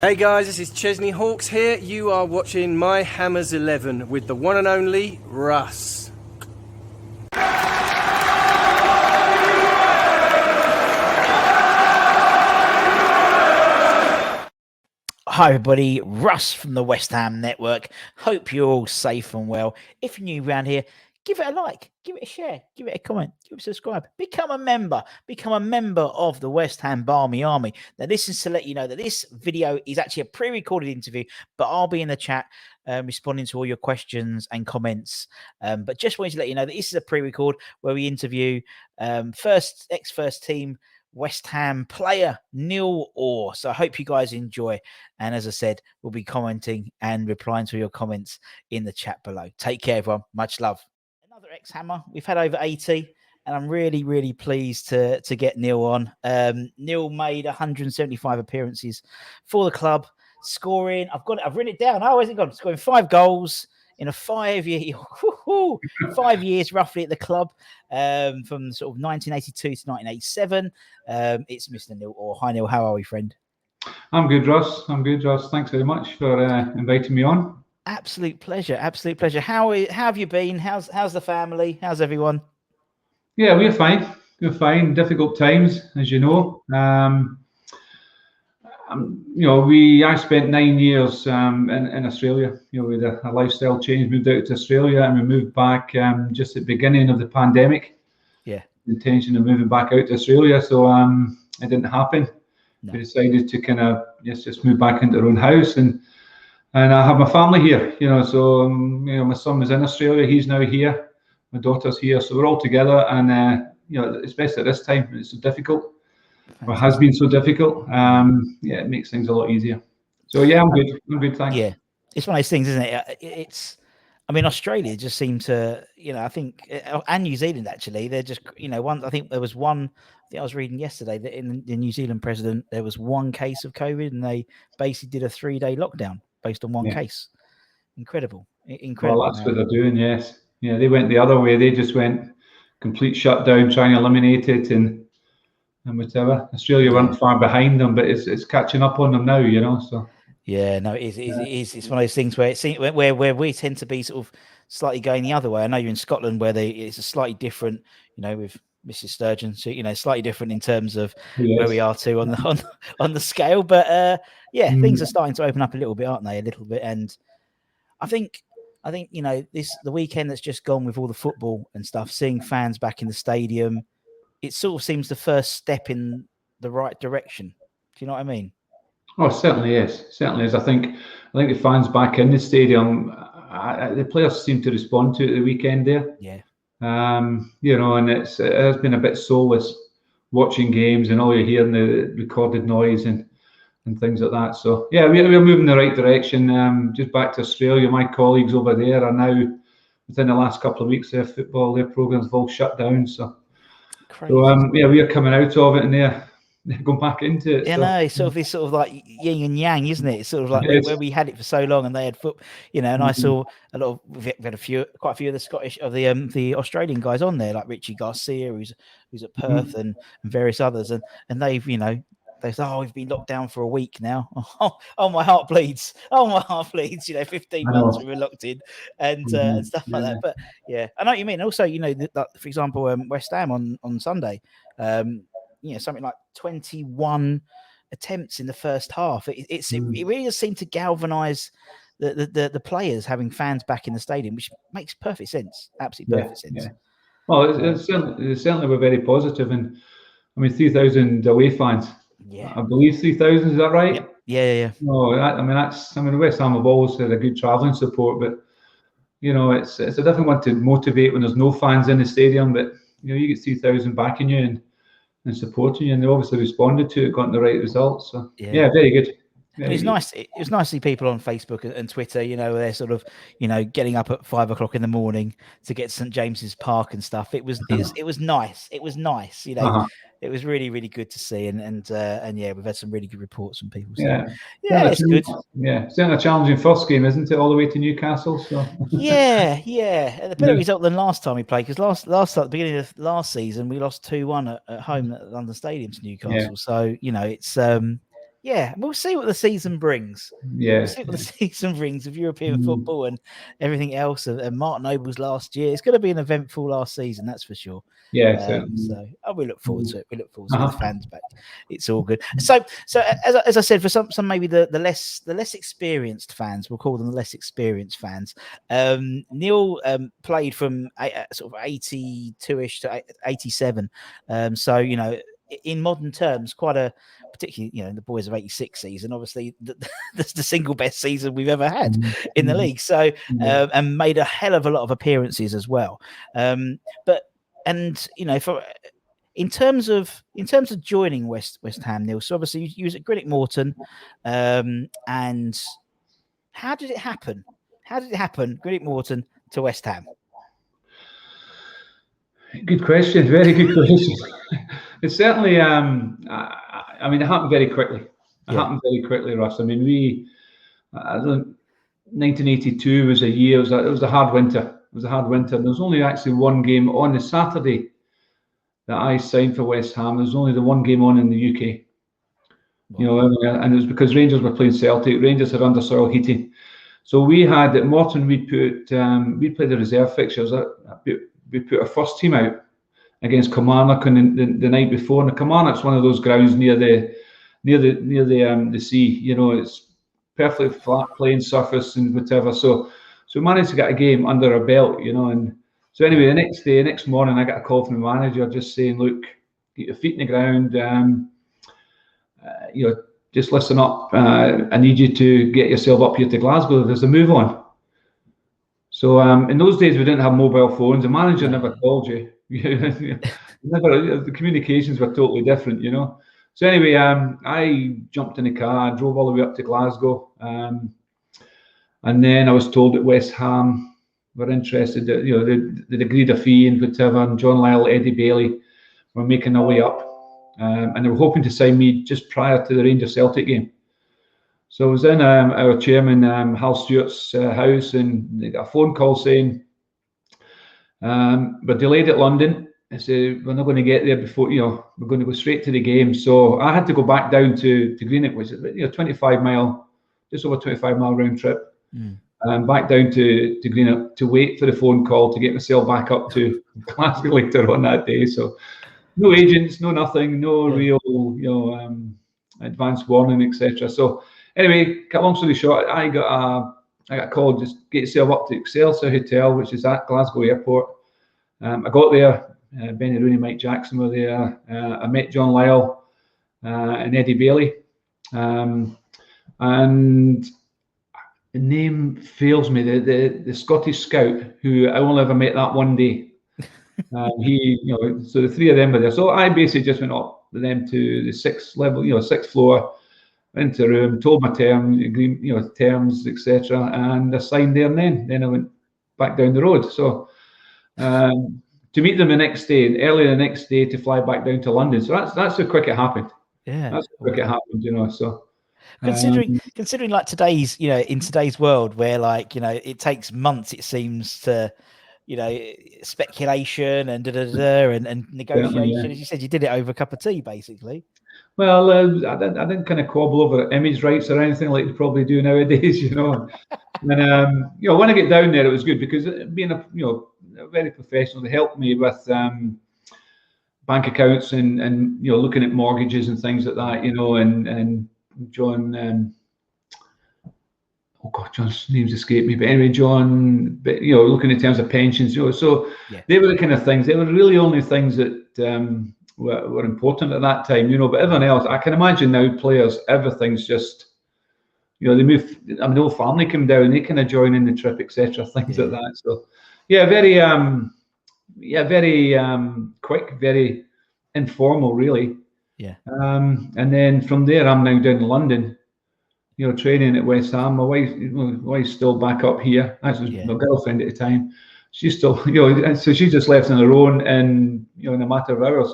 Hey guys, this is Chesney Hawks here. You are watching My Hammers 11 with the one and only Russ. Hi everybody, Russ from the West Ham Network. Hope you're all safe and well. If you're new around here, give it a like, give it a share, give it a comment, give it a subscribe. Become a member of the West Ham Barmy Army. Now this is to let you know that this video is actually a pre-recorded interview, but I'll be in the chat responding to all your questions and comments. But just wanted to let you know that this is a pre-record where we interview first team West Ham player Neil Orr. So I hope you guys enjoy. And as I said, we'll be commenting and replying to your comments in the chat below. Take care, everyone. Much love. Another ex-Hammer. We've had over 80, and I'm really, really pleased to get Neil on. Neil made 175 appearances for the club, scoring. I've written it down. Oh, where's it gone? Scoring 5 goals in a 5 year, 5 years roughly at the club, from sort of 1982 to 1987. It's Mr. Neil Orr. Hi, Neil. How are we, friend? I'm good, Russ. Thanks very much for inviting me on. Absolute pleasure. How have you been? How's the family? How's everyone? Yeah, we're fine. Difficult times, as you know. I spent 9 years in Australia. We had a lifestyle change, moved out to Australia, and we moved back just at the beginning of the pandemic. Yeah. The intention of moving back out to Australia, so it didn't happen. No. We decided to kind of just move back into our own house, and I have my family here. So my son was in Australia. He's now here. My daughter's here, so we're all together, and especially at this time, it's so difficult. Or has been so difficult. It makes things a lot easier. So yeah, I'm good. Thanks. Yeah, it's one of those things, isn't it? Australia just seemed to, I think, and New Zealand actually, they're just, I think there was one. I think I was reading yesterday that in the New Zealand president, there was one case of COVID, and they basically did a 3-day lockdown based on one case. Incredible. Well, that's what they're doing. Yes. Yeah, they went the other way. They just went complete shutdown, trying to eliminate it, and whatever. Australia weren't far behind them, but it's catching up on them now. So yeah, no, it is. It's one of those things where it seems where we tend to be sort of slightly going the other way. I know you're in Scotland where it's a slightly different, with Mrs. Sturgeon, so slightly different in terms of where we are too on the scale. But things are starting to open up a little bit, aren't they? A little bit, and I think the weekend that's just gone with all the football and stuff, seeing fans back in the stadium, it sort of seems the first step in the right direction. Do you know what I mean? Oh, it certainly is. I think the fans back in the stadium, the players seem to respond to it the weekend there. Yeah. And it has been a bit soulless watching games, and all you're hearing the recorded noise and things like that. So yeah, we're moving in the right direction. Just back to Australia, my colleagues over there are now, within the last couple of weeks, their programs have all shut down. So we are coming out of it, and they're going back into it. Yeah, no, it's sort of like yin and yang, isn't it? It's sort of like where we had it for so long, and they had foot, and I saw a lot of, we had quite a few of the Scottish, of the Australian guys on there, like Richie Garcia, who's at Perth, and various others, and they've, they say, oh, we've been locked down for a week now. Oh, my heart bleeds. 15 months we were locked in, and stuff like that. But yeah, I know what you mean. Also, for example, West Ham on Sunday, something like 21 attempts in the first half. It really does seem to galvanise the players, having fans back in the stadium, which makes perfect sense. Absolutely perfect sense. Yeah. Well, it certainly were very positive, and 3,000 away fans. Yeah, I believe 3,000. Is that right? Yep. Yeah. No, West Ham have always had a good travelling support, but it's a different one to motivate when there's no fans in the stadium. But you get 3,000 backing you and supporting you, and they obviously responded to it, got the right results. So yeah, very good. It was nice. It was nice to see people on Facebook and Twitter, they're sort of, getting up at 5 o'clock in the morning to get to St James's Park and stuff. It was nice. It was nice. It was really, really good to see. And yeah, we've had some really good reports from people. So, yeah, it's good. Yeah, it's a challenging first game, isn't it? All the way to Newcastle. So yeah, and a better result than last time we played, because last at the beginning of last season we lost 2-1 at home at London Stadium to Newcastle. So it's Yeah, we'll see what the season brings. Yeah. We'll see what the season brings of European football and everything else. And Martin Noble's last year. It's going to be an eventful last season, that's for sure. Yeah. So we look forward to it. We look forward to Uh-huh. the fans back. It's all good. So as I said, for some maybe the less experienced fans, we'll call them the less experienced fans. Neil played from sort of 82ish to 87. So in modern terms, quite a particularly the boys of 86 season, obviously that's the single best season we've ever had in the league. So and made a hell of a lot of appearances as well. But for in terms of joining West Ham, Neil. So obviously you was at Greenock Morton, and how did it happen? Greenock Morton to West Ham? Good question. Very good question. It's certainly, I mean, it happened very quickly. It happened very quickly, Russ. I mean, 1982 was a year. It was a hard winter. It was a hard winter. There was only actually one game on the Saturday that I signed for West Ham. There was only the one game on in the UK. Wow. And it was because Rangers were playing Celtic. Rangers had undersoil heating. So we had at Morton, we played the reserve fixtures. We put our first team out against Kilmarnock on the night before. And the Kilmarnock's one of those grounds near the sea. It's perfectly flat playing surface and whatever. So we managed to get a game under our belt. And so anyway, the next morning, I got a call from the manager just saying, "Look, get your feet in the ground. Just listen up. I need you to get yourself up here to Glasgow. There's a move on." So in those days, we didn't have mobile phones. The manager never called you. The communications were totally different, So anyway, I jumped in the car, drove all the way up to Glasgow, and then I was told that West Ham were interested. That they'd agreed a fee and whatever. And John Lyle, Eddie Bailey were making their way up, and they were hoping to sign me just prior to the Rangers Celtic game. So I was in our chairman, Hal Stewart's house, and they got a phone call saying, we're delayed at London. I said, we're not going to get there before, we're going to go straight to the game. So I had to go back down to Greenock, which is 25-mile, just over 25-mile round trip. Back down to Greenock to wait for the phone call to get myself back up to Glasgow later on that day. So no agents, no nothing, no real, advance warning, etc. So anyway, cut long story short, I got a call, just get yourself up to Excelsior Hotel, which is at Glasgow Airport. I got there, Benny Rooney, Mike Jackson were there. I met John Lyle and Eddie Bailey. And the name fails me, the Scottish scout, who I only ever met that one day. So the three of them were there. So I basically just went up with them to the sixth floor, into the room, told my terms, etc., and I signed there. And then I went back down the road. So to meet them the next day, early the next day, to fly back down to London. So that's how quick it happened. Yeah, that's how quick it happened. So considering like today's, in today's world where it takes months, it seems, to speculation and and negotiation. As you said, you did it over a cup of tea, basically. Well, I didn't kind of quibble over image rights or anything like you probably do nowadays, And when I get down there, it was good because being very professional, they helped me with bank accounts and looking at mortgages and things like that, and John. Oh God, John's name's escaped me. But anyway, John, looking in terms of pensions, so they were the kind of things. They were really only things that were important at that time, but everything else, I can imagine now players, everything's just, they move. I mean, the whole family come down, they kind of join in the trip, etc., things like that. So, very quick, very informal, really. Yeah. And then from there, I'm now down in London, training at West Ham. My wife's still back up here. Actually, my girlfriend at the time, she's still, so she just left on her own, and in a matter of hours,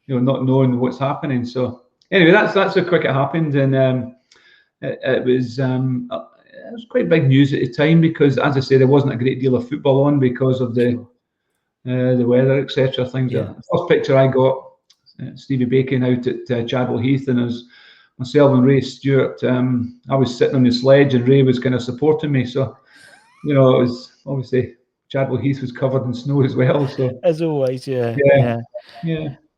not knowing what's happening. So anyway, that's how quick it happened, and it was quite big news at the time because, as I said, there wasn't a great deal of football on because of the weather, etc. Things. The first picture I got, Stevie Bacon out at Chadwell Heath, and it was myself and Ray Stewart, I was sitting on the sledge and Ray was kind of supporting me. So, it was obviously Chadwell Heath was covered in snow as well. So as always, yeah.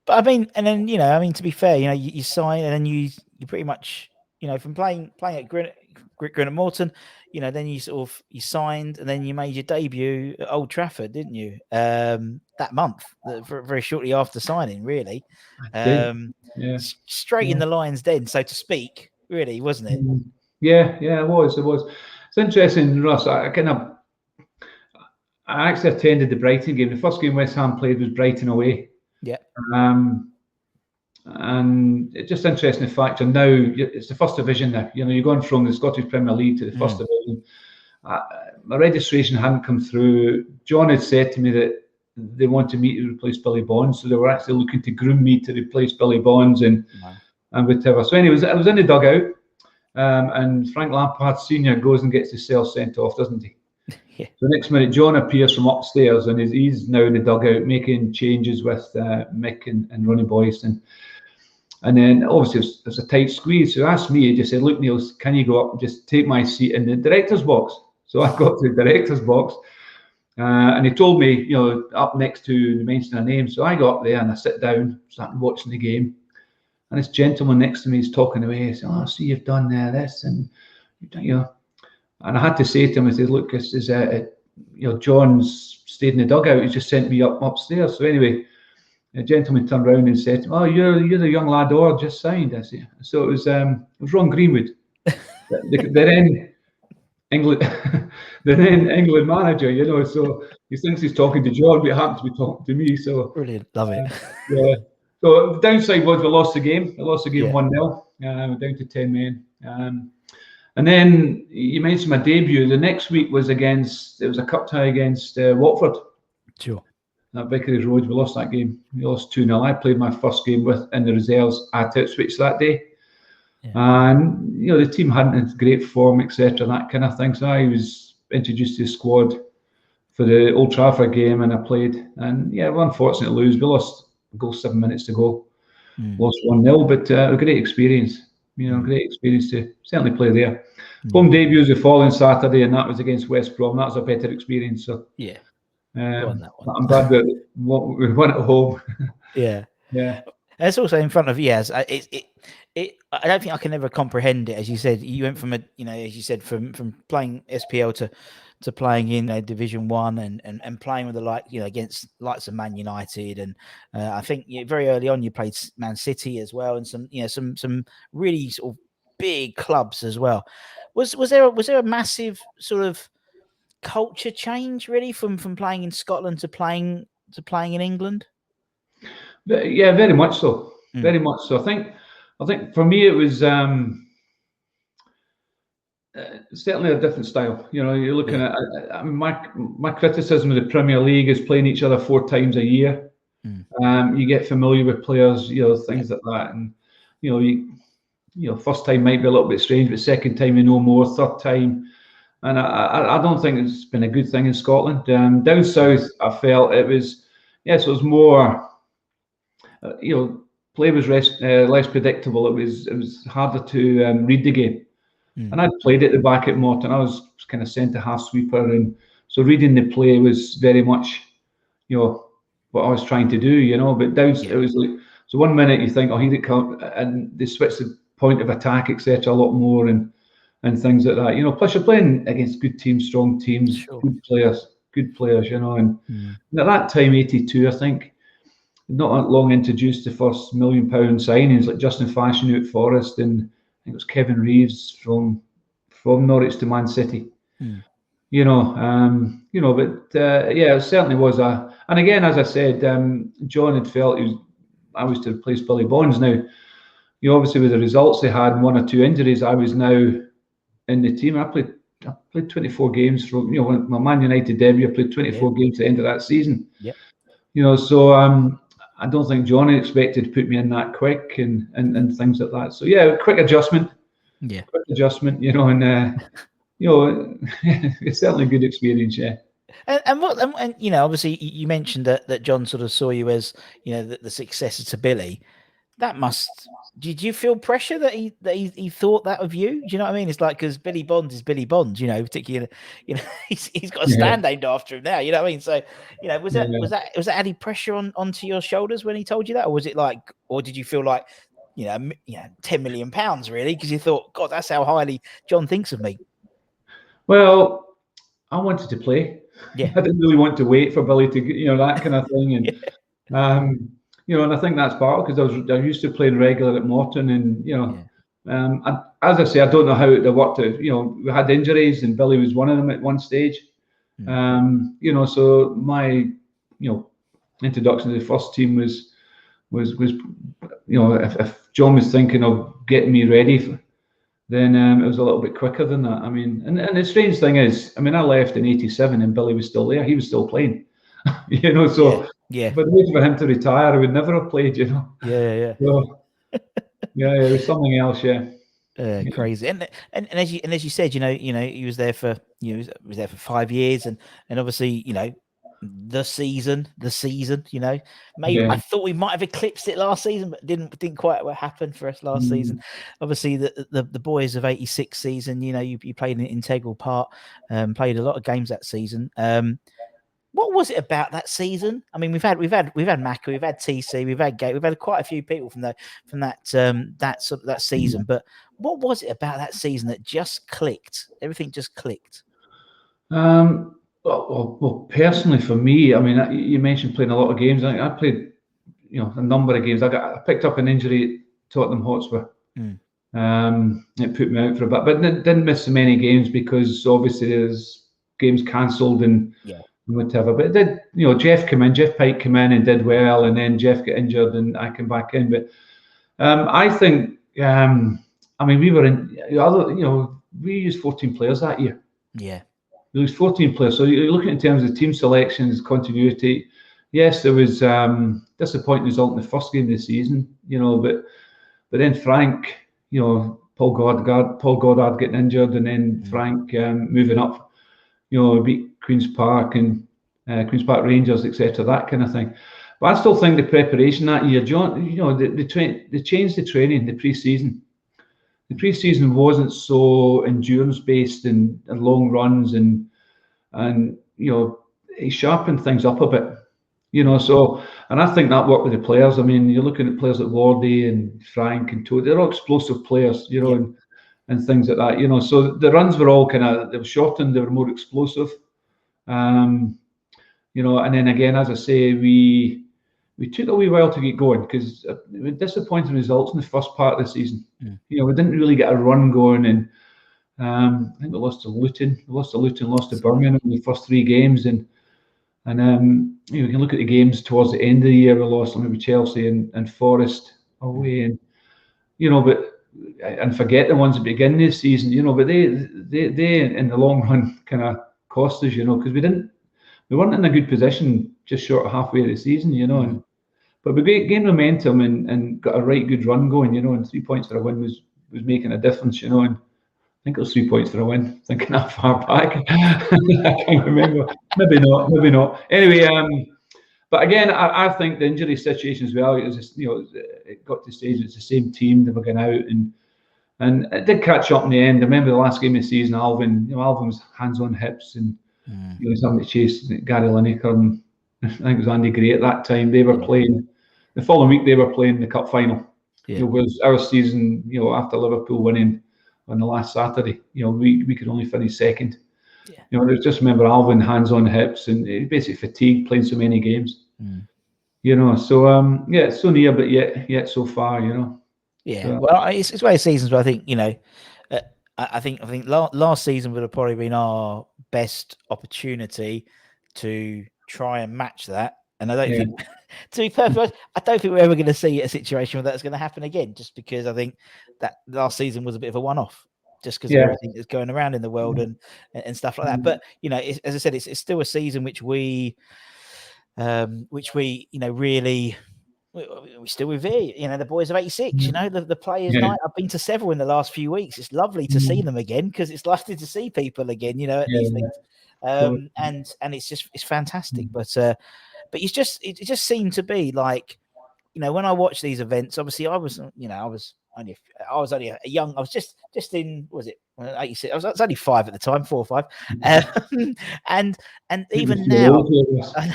But I mean, and then to be fair, you sign and then you pretty much from playing at Greenock Morton, then you you signed and then you made your debut at Old Trafford, didn't you? That month, very shortly after signing, really. Straight in the Lions' den, so to speak, really, wasn't it? Yeah, it was. It's interesting, Russ. I actually attended the Brighton game. The first game West Ham played was Brighton away. Yeah. And it's just interesting the fact that now it's the first division now. You're going from the Scottish Premier League to the first division. My registration hadn't come through. John had said to me that they wanted me to replace Billy Bonds, so they were actually looking to groom me to replace Billy Bonds and whatever. So anyways, I was in the dugout, and Frank Lampard Senior goes and gets himself sent off, doesn't he? Yeah. So next minute, John appears from upstairs, and he's now in the dugout making changes with Mick and Ronnie Boyce, and then obviously it was a tight squeeze. So he asked me, he just said, "Look, Neil, can you go up and just take my seat in the director's box?" So I got to the director's box, and he told me, up next to the mention a name. So I got up there and I sit down, started watching the game, and this gentleman next to me is talking away. He said, "Oh, I see you've done this, and And I had to say to him, I said, "Look, this is John's stayed in the dugout. He's just sent me upstairs." So anyway, the gentleman turned around and said, "Oh, you're the young lad or just signed." I said, so it was Ron Greenwood, the then England manager. So he thinks he's talking to John, but he happens to be talking to me. So brilliant, love it. Yeah. So the downside was we lost the game. We lost the game 1-0. We're down to 10 men. And then you mentioned my debut. The next week was it was a cup tie against Watford. Sure. At Vicarage Road, we lost that game. We lost 2-0. I played my first game in the reserves at Ipswich that day. Yeah. And, the team hadn't in great form, etc., that kind of thing. So I was introduced to the squad for the Old Trafford game and I played. And, we unfortunately lose. We lost a goal 7 minutes to go. Lost 1-0, but a great experience. Great experience to certainly play there. Home debut was the following Saturday, and that was against West Brom. That was a better experience. So yeah, I'm glad we won at home. Yeah. And it's also in front of I don't think I can ever comprehend it. As you said, you went from from playing SPL to playing in Division 1 and playing with against likes of Man United, and I think very early on you played Man City as well, and some really sort of big clubs as well. Was there a massive sort of culture change really from playing in Scotland to playing in England? Yeah, very much so. Very much so. I think for me it was certainly a different style. You're looking at my criticism of the Premier League is playing each other 4 times a year. You get familiar with players, things like that, and first time might be a little bit strange, but second time you know more, third time, and I don't think it's been a good thing in Scotland. Down south, I felt it was so it was more, play was less predictable. It was harder to read the game. And I'd played at the back at Morton. I was kind of centre half sweeper, and so reading the play was very much, what I was trying to do. But down it was like, so 1 minute you think, oh, here it comes, and they switch the point of attack, etc., a lot more, and things like that. Plus you're playing against good teams, strong teams, sure. good players. And at that time, 82, I think, not long introduced the first £1 million signings like Justin Fashanu at Forest, and I think it was Kevin Reeves from Norwich to Man City. It certainly was and again, as I said, John had felt I was to replace Billy Bonds. Now, obviously with the results they had, 1 or 2 injuries, I was now in the team. I played 24 games from my Man United debut. I played 24 games at the end of that season. So I don't think Johnny expected to put me in that quick and things like that. So quick adjustment. Quick adjustment, and it's certainly a good experience. And obviously you mentioned that John sort of saw you as the successor to Billy. that must. Did you feel pressure that he thought that of you? Do you know what I mean? It's like, because Billy Bonds is Billy Bonds, you know, particularly, you know, he's got a stand named after him now. You know what I mean? So, you know, was that added pressure onto your shoulders when he told you that, or was it like, or did you feel like, you know, £10 million really, because you thought, God, that's how highly John thinks of me? Well, I wanted to play. Yeah, I didn't really want to wait for Billy to, you know, that kind of thing, and you know, and I think that's part because I used to playing regular at Morton, and you know, and as I say, I don't know how it worked out. You know, we had injuries, and Billy was one of them at one stage. You know, so my, you know, introduction to the first team was you know, if John was thinking of getting me ready, then it was a little bit quicker than that. I mean, and the strange thing is, I mean, I left in '87 and Billy was still there. He was still playing, you know. So, but the way for him to retire, I would never have played, you know. So, it was something else, crazy. And as you said, you know, he was there for, you know, he was there for 5 years, and obviously, you know, the season, you know, maybe I thought we might have eclipsed it last season, but didn't quite what happened for us last season. Obviously, the boys of '86 season, you know, you played an integral part, played a lot of games that season. What was it about that season? I mean, we've had Macca, we've had TC, we've had Gate, we've had quite a few people from that season. But what was it about that season that just clicked? Everything just clicked. Well, personally for me, I mean, you mentioned playing a lot of games. I played, you know, a number of games. I picked up an injury at Tottenham Hotspur. It put me out for a bit, but didn't miss so many games because obviously there's games cancelled and whatever. But it did, you know, Jeff Pike came in and did well, and then Jeff got injured and I came back in. But I think, I mean, we were in other, you know, we used 14 players that year. There was 14 players. So you're looking in terms of team selections, continuity. Yes, there was disappointing result in the first game of the season, you know, but then Frank, you know, Paul Goddard getting injured, and then Frank moving up, you know, beat Queen's Park and Queen's Park Rangers, etc., that kind of thing. But I still think the preparation that year, John, you know, they changed the training, the pre-season. The pre-season wasn't so endurance-based and long runs, and you know, he sharpened things up a bit, you know. So, and I think that worked with the players. I mean, you're looking at players like Wardy and Frank and Toad. They're all explosive players, you know, and things like that, you know. So the runs were all they were shortened. They were more explosive, you know. And then again, as I say, we took a wee while to get going because we had disappointing results in the first part of the season. You know, we didn't really get a run going, and I think we lost to Luton. Lost to Birmingham in the first 3 games, and you know, we can look at the games towards the end of the year. We lost maybe Chelsea and Forest away, and you know, and forget the ones at the beginning of the season, you know. But they in the long run kind of cost us, you know, because we weren't in a good position just short of halfway of the season, you know. But we gained momentum and got a right good run going, you know. And 3 points for a win was making a difference, you know. And I think it was 3 points for a win. Thinking that far back, I can't remember. Maybe not. Anyway, but again, I think the injury situation as well. It was just, you know, it got to the stage it's the same team that were going out, and it did catch up in the end. I remember the last game of the season, Alvin was hands on hips, and he was having to chase Gary Lineker, and I think it was Andy Gray at that time. They were playing the following week. They were playing the cup final. You know, whereas our season, you know, after Liverpool winning on the last Saturday, you know, we could only finish second. You know, I just remember Alvin hands on hips and basically fatigued playing so many games. You know, so it's so near, but yet so far, you know. So, well, it's one of those seasons where I think, you know, I think last season would have probably been our best opportunity to try and match that. And I don't think, to be perfect honest, I don't think we're ever going to see a situation where that's going to happen again, just because I think that last season was a bit of a one-off, just because of everything that's going around in the world and stuff like that. But, you know, as I said, it's still a season which we you know, really, we still revere, you know, the boys of '86, you know, the players' night. I've been to several in the last few weeks. It's lovely to see them again, because it's lovely to see people again, you know, at these things. And it's fantastic. But it just seemed to be like when I watch these events, obviously I was only a young. I was just in. Was it 86? I was only 5 at the time, 4 or 5. And even now,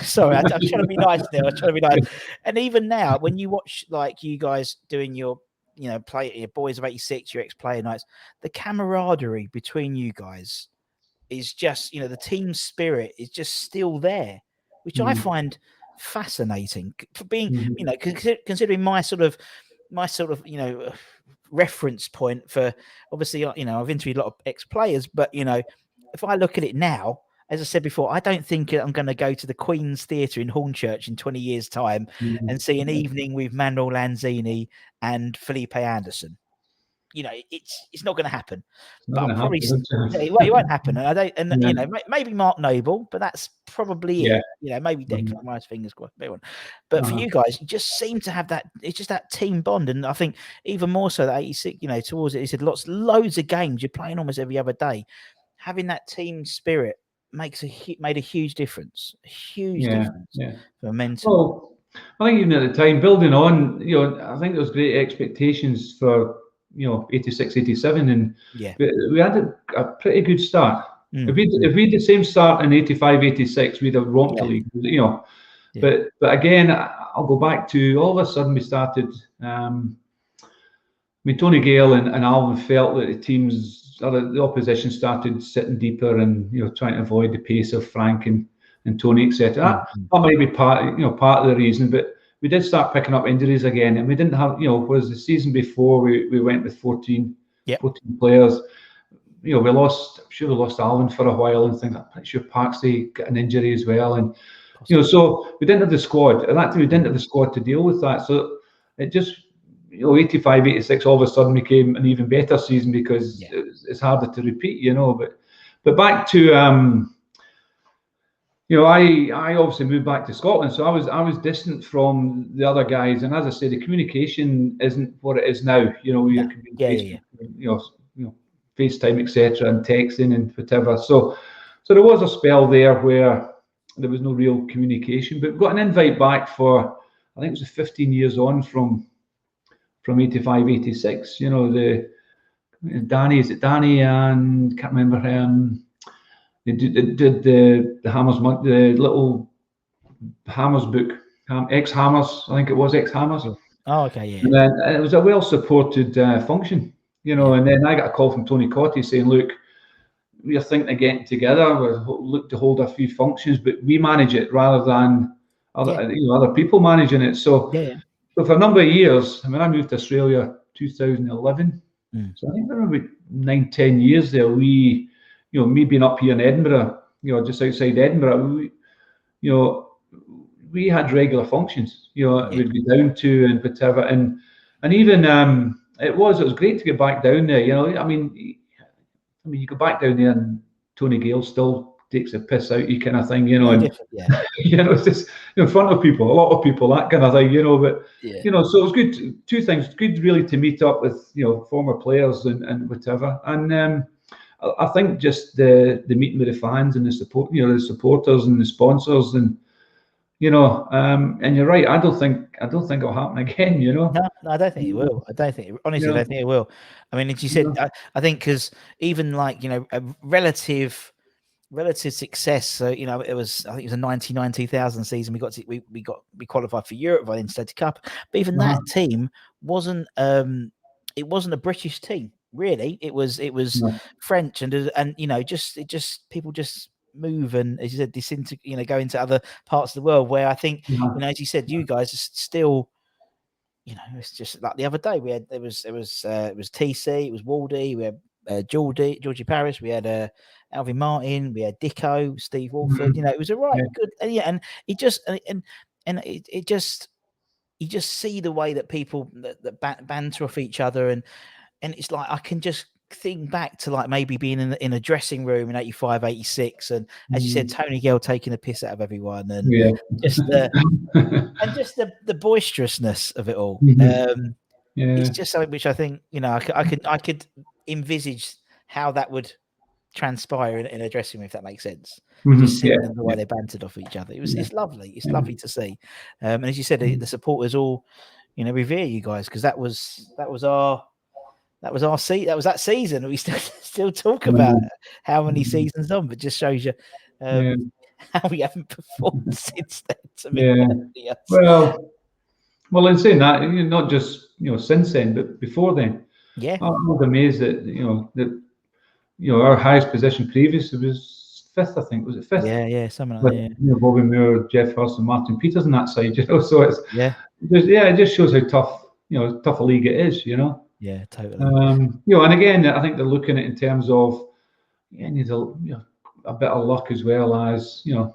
sorry, I'm trying to be nice now. I'm trying to be nice. And even now, when you watch like you guys doing your play your boys of 86, your ex-player nights, the camaraderie between you guys is just the team spirit is just still there, which I find fascinating for being considering my sort of reference point for obviously I've interviewed a lot of ex-players, but if I look at it now, as I said before, I don't think I'm going to go to the Queen's Theatre in Hornchurch in 20 years' time and see an evening with Manuel Lanzini and Felipe Anderson. It's not going to happen. But it won't happen. And I don't. And maybe Mark Noble, but that's probably it. Maybe Declan Rice, fingers crossed. But for you guys, you just seem to have that. It's just that team bond, and I think even more so that 86. Towards it, he said loads of games. You're playing almost every other day. Having that team spirit made a huge difference. A huge difference for mental. Well, I think even at the time, building on, I think there was great expectations for 86, 87, and we had a pretty good start. If we had the same start in 85, 86, we'd have romped the league, But again, I'll go back to all of a sudden we started. Tony Gale and Alvin felt that the opposition started sitting deeper and trying to avoid the pace of Frank and Tony, etc. That might be part of the reason, but we did start picking up injuries again, and we didn't have, whereas the season before we went with 14 players. We lost Alvin for a while and things. I'm pretty sure Parksy got an injury as well, and so we didn't have the squad. And actually, we didn't have the squad to deal with that. So it just 85, 86 all of a sudden became an even better season because it's harder to repeat, But back to I obviously moved back to Scotland, so I was distant from the other guys, and as I say, the communication isn't what it is now. FaceTime, etc., and texting and whatever. So there was a spell there where there was no real communication. But we got an invite back for, I think it was 15 years on from 85, 86. Danny and can't remember. They did the Hammers, the little Hammers book, Ex Hammers, I think it was Ex Hammers. Oh, okay, yeah. And then it was a well supported function, and then I got a call from Tony Cotty saying, "Look, we're thinking of getting together. We'll look to hold a few functions, but we manage it rather than other people managing it." So for a number of years, I moved to Australia 2011, so I think there were 9-10 years there. Me being up here in Edinburgh, just outside Edinburgh, we had regular functions, we'd be down to and whatever, and even it was great to get back down there. You go back down there and Tony Gale still takes a piss out you kind of thing, it's just in front of people, a lot of people, that kind of thing, but so it was good. Two things, good really to meet up with former players and whatever, and I think just the meeting with the fans and the support, the supporters and the sponsors, and and you're right. I don't think it'll happen again. No, I don't think it will. I don't think it will. I mean, as you said, I think because even like a relative success. So I think it was a 1990,000 season. We qualified for Europe. I then stayed to Cup. But even that team wasn't. It wasn't a British team. Really, it was French and just people just move and, as you said, go into other parts of the world where I think as you said, you guys are still it's just like the other day we had it was TC, it was Waldy, we had Georgie Paris, we had Alvin Martin, we had Dicko, Steve Walford. It was good, and it just and it just you just see the way that people that banter off each other and it's like I can just think back to like maybe being in a dressing room in 85, 86, and as you said, Tony Gale taking a piss out of everyone, and just the boisterousness of it all. It's just something which I think I could envisage how that would transpire in a dressing room, if that makes sense. Mhm, Just seeing yeah, them the way they bantered off each other. It's lovely. It's yeah. lovely to see. And as you said, the supporters all, revere you guys, because that was that season. We still talk about how many seasons on, but just shows you Yeah. how we haven't performed since then. To be Yeah. perfectly honest. Well, in saying that, not just since then, but before then, Yeah, I was amazed that our highest position previously was fifth. I think was it fifth yeah, something like with that. Bobby Moore, Jeff Hurst, and Martin Peters on that side. So it's Yeah, it just shows how tough a league it is. yeah, totally. And again, I think they're looking at it in terms of needs a bit of luck as well as the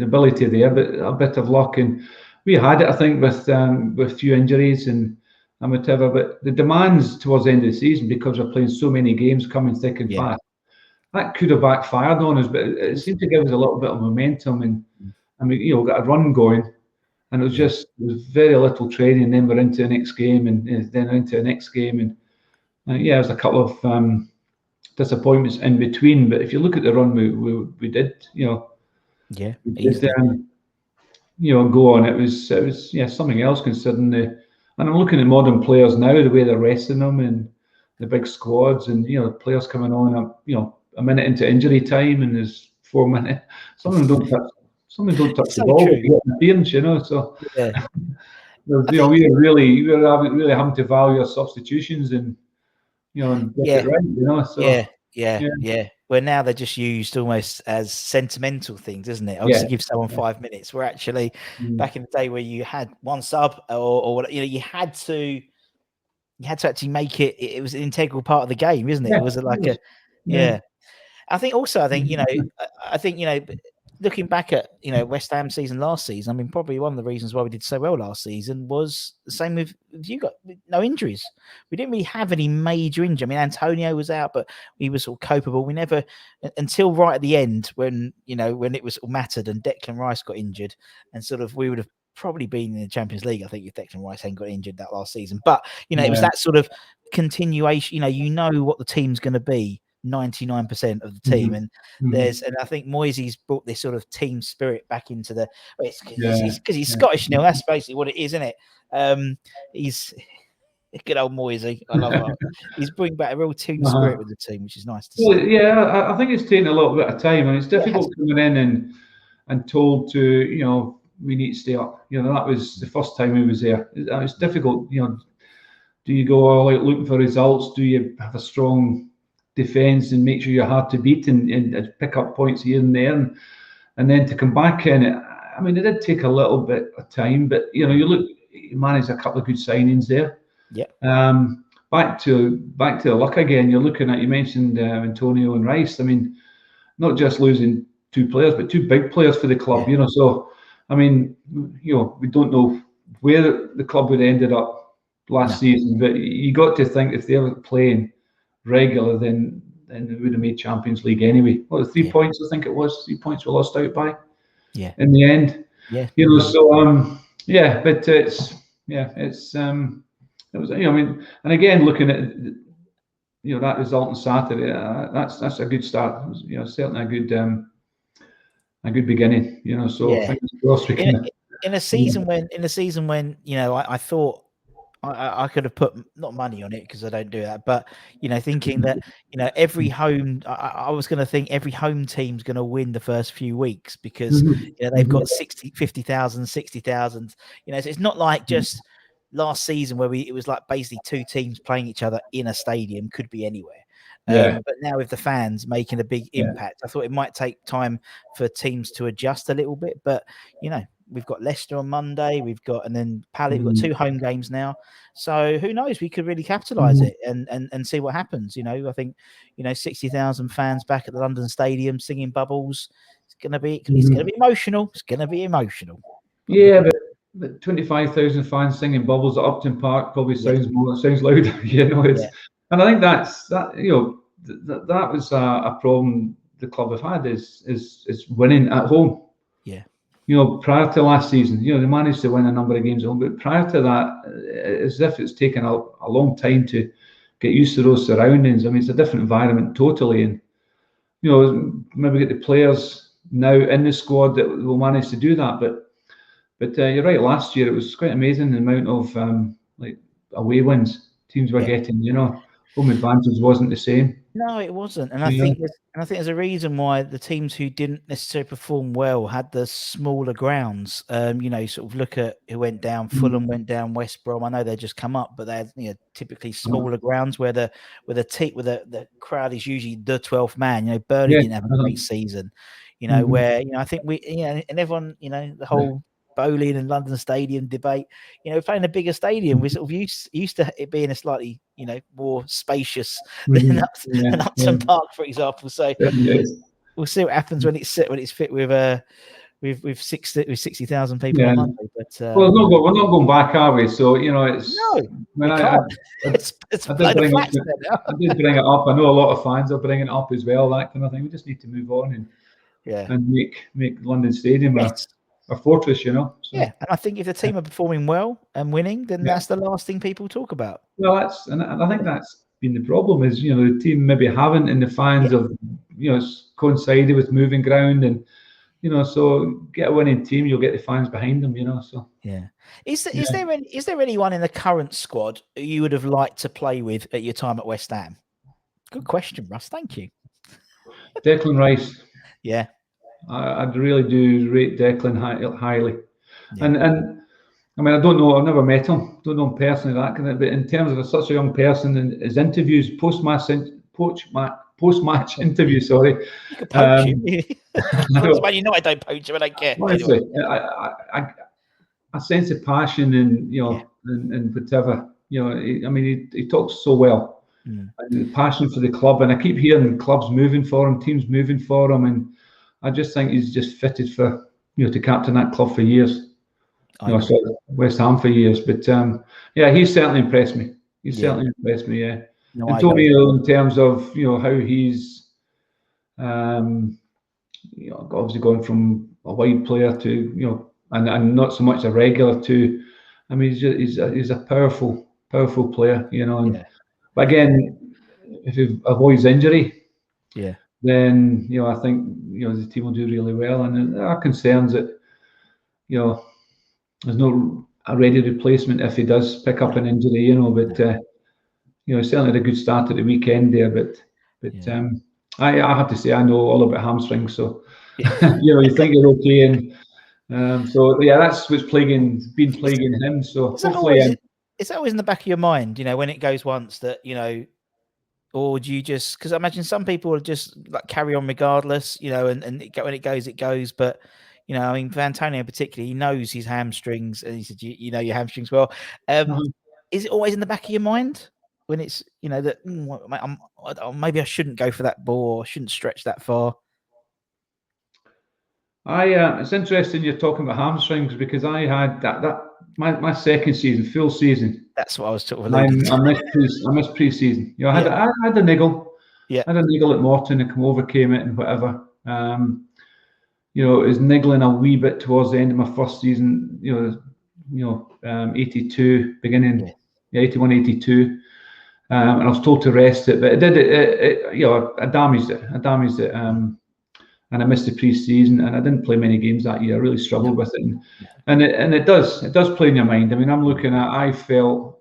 ability there, but a bit of luck. And we had it, I think, with a few injuries and whatever. But the demands towards the end of the season, because we're playing so many games coming thick and Yeah. fast, that could have backfired on us. But it seemed to give us a little bit of momentum, and we got a run going. And it was very little training. Then we're into the next game, and then into the next game, and there's a couple of disappointments in between. But if you look at the run we did, go on. It was something else considering and I'm looking at modern players now, the way they're resting them and the big squads, and players coming on a minute into injury time, and there's 4 minutes. Some of them don't touch the So ball. true. They get interference, So Yeah. we're really having to value our substitutions and get it right. So Yeah. Where now they're just used almost as sentimental things, isn't it? Yeah. To give someone 5 minutes. We're actually back in the day where you had one sub or you had to actually make it. It was an integral part of the game, isn't it? Yeah, It was like I think looking back at West Ham season last season, I mean, probably one of the reasons why we did so well last season was the same with you. Got no injuries. We didn't really have any major injury. I mean, Antonio was out, but he was sort of capable. We never until right at the end when it was all mattered and Declan Rice got injured, and sort of we would have probably been in the Champions League, I think, if Declan Rice hadn't got injured that last season. But it was that sort of continuation. You know what the team's going to be 99% of the team, and I think Moisey's brought this sort of team spirit back into the. Because he's Scottish, Neil. That's basically what it is, isn't it? He's good old Moisey. I love it. He's bringing back a real team spirit with the team, which is nice to see. Well, yeah, I think it's taken a little bit of time, and it's difficult coming in and told to we need to stay up. That was the first time he was there. It's difficult. Do you go all out looking for results? Do you have a strong defence and make sure you're hard to beat and pick up points here and there, and then to come back in? I mean, it did take a little bit of time, but you managed a couple of good signings there. Yeah. Back to the luck again. You mentioned Antonio and Rice. I mean, not just losing two players, but two big players for the club. Yeah. So I mean, we don't know where the club would have ended up last season, but you got to think if they were playing regular, then they would have made Champions League anyway. Well, 3 points, I think it was. 3 points were lost out by. Yeah. In the end. Yeah. So but it's it was. I mean, and again, looking at that result on Saturday, that's a good start. It was, certainly a good beginning. So fingers crossed we can. In a season when I thought I could have put not money on it because I don't do that, but thinking that every home I was going to think every home team's going to win the first few weeks because they've got 50,000, 60,000. So it's not like just last season where it was like basically two teams playing each other in a stadium, could be anywhere. But now with the fans making a big impact, I thought it might take time for teams to adjust a little bit. But we've got Leicester on Monday, and then Palace. We've got 2 home games now, so who knows? We could really capitalise it and see what happens. I think 60,000 fans back at the London Stadium singing Bubbles. It's gonna be emotional. It's gonna be emotional. Yeah, but 25,000 fans singing Bubbles at Upton Park probably sounds louder. And I think that was a problem the club have had is winning at home. Yeah. Prior to last season, they managed to win a number of games at home, but prior to that, as if it's taken a long time to get used to those surroundings. I mean, it's a different environment totally, and maybe get the players now in the squad that will manage to do that. But you're right. Last year it was quite amazing the amount of like away wins teams were getting. Home advantage wasn't the same. No, it wasn't, and I think there's a reason why the teams who didn't necessarily perform well had the smaller grounds. Sort of look at who went down. Fulham went down. West Brom. I know they just come up, but they're typically smaller grounds where the crowd is usually the 12th man. Burnley didn't have a great season. Where I think we and everyone the whole Bowling and London Stadium debate. Playing a bigger stadium, we're sort of used to it being a slightly more spacious than Upton Park, for example. So we'll see what happens when it's fit with 60,000 people on Monday. But we're not going back, are we? So it's I did bring it up. I know a lot of fans are bringing it up as well. That kind of thing. We just need to move on and make London Stadium a fortress, So. Yeah, and I think if the team are performing well and winning, then that's the last thing people talk about. Well, I think that's been the problem is the team maybe haven't, and the fans have coincided with moving ground, and so get a winning team, you'll get the fans behind them, So is there anyone in the current squad you would have liked to play with at your time at West Ham? Good question, Russ. Thank you. Declan Rice. Yeah. I really do rate Declan highly, and I mean I don't know, I've never met him, don't know him personally, that kind of, but in terms of such a young person and his interviews, post-match interview, sorry. You could poach him. I don't poach him, I don't care. Honestly, anyway. I sense of passion and and whatever. He talks so well, and the passion for the club, and I keep hearing clubs moving for him, teams moving for him, and I just think he's just fitted for to captain that club for years. West Ham for years, but he's certainly impressed me. Certainly impressed me. Yeah, no, Antonio, in terms of how he's obviously gone from a wide player to and not so much a regular to, I mean he's a powerful player, but again, if he avoids injury, then I think the team will do really well, and there are concerns that there's no a ready replacement if he does pick up an injury, but certainly had a good start at the weekend there, but I have to say I know all about hamstrings, so you think you're okay, and so that's what's been plaguing him. So is that always in the back of your mind, when it goes once that or do you just, because I imagine some people will just like carry on regardless, and when it goes, it goes. But I mean, for Antonio particularly, he knows his hamstrings, and he said, "You know your hamstrings well." Is it always in the back of your mind when it's that maybe I shouldn't go for that ball, or shouldn't stretch that far? It's interesting you're talking about hamstrings, because I had that my second season, full season. That's what I was talking about. I missed pre-season. I had a niggle. Yeah. I had a niggle at Morton and overcame it and whatever. It was niggling a wee bit towards the end of my first season. 82 beginning, 81, 82. And I was told to rest it, but it did. I damaged it. And I missed the pre-season, and I didn't play many games that year. I really struggled with it, and it does play in your mind. I mean, I felt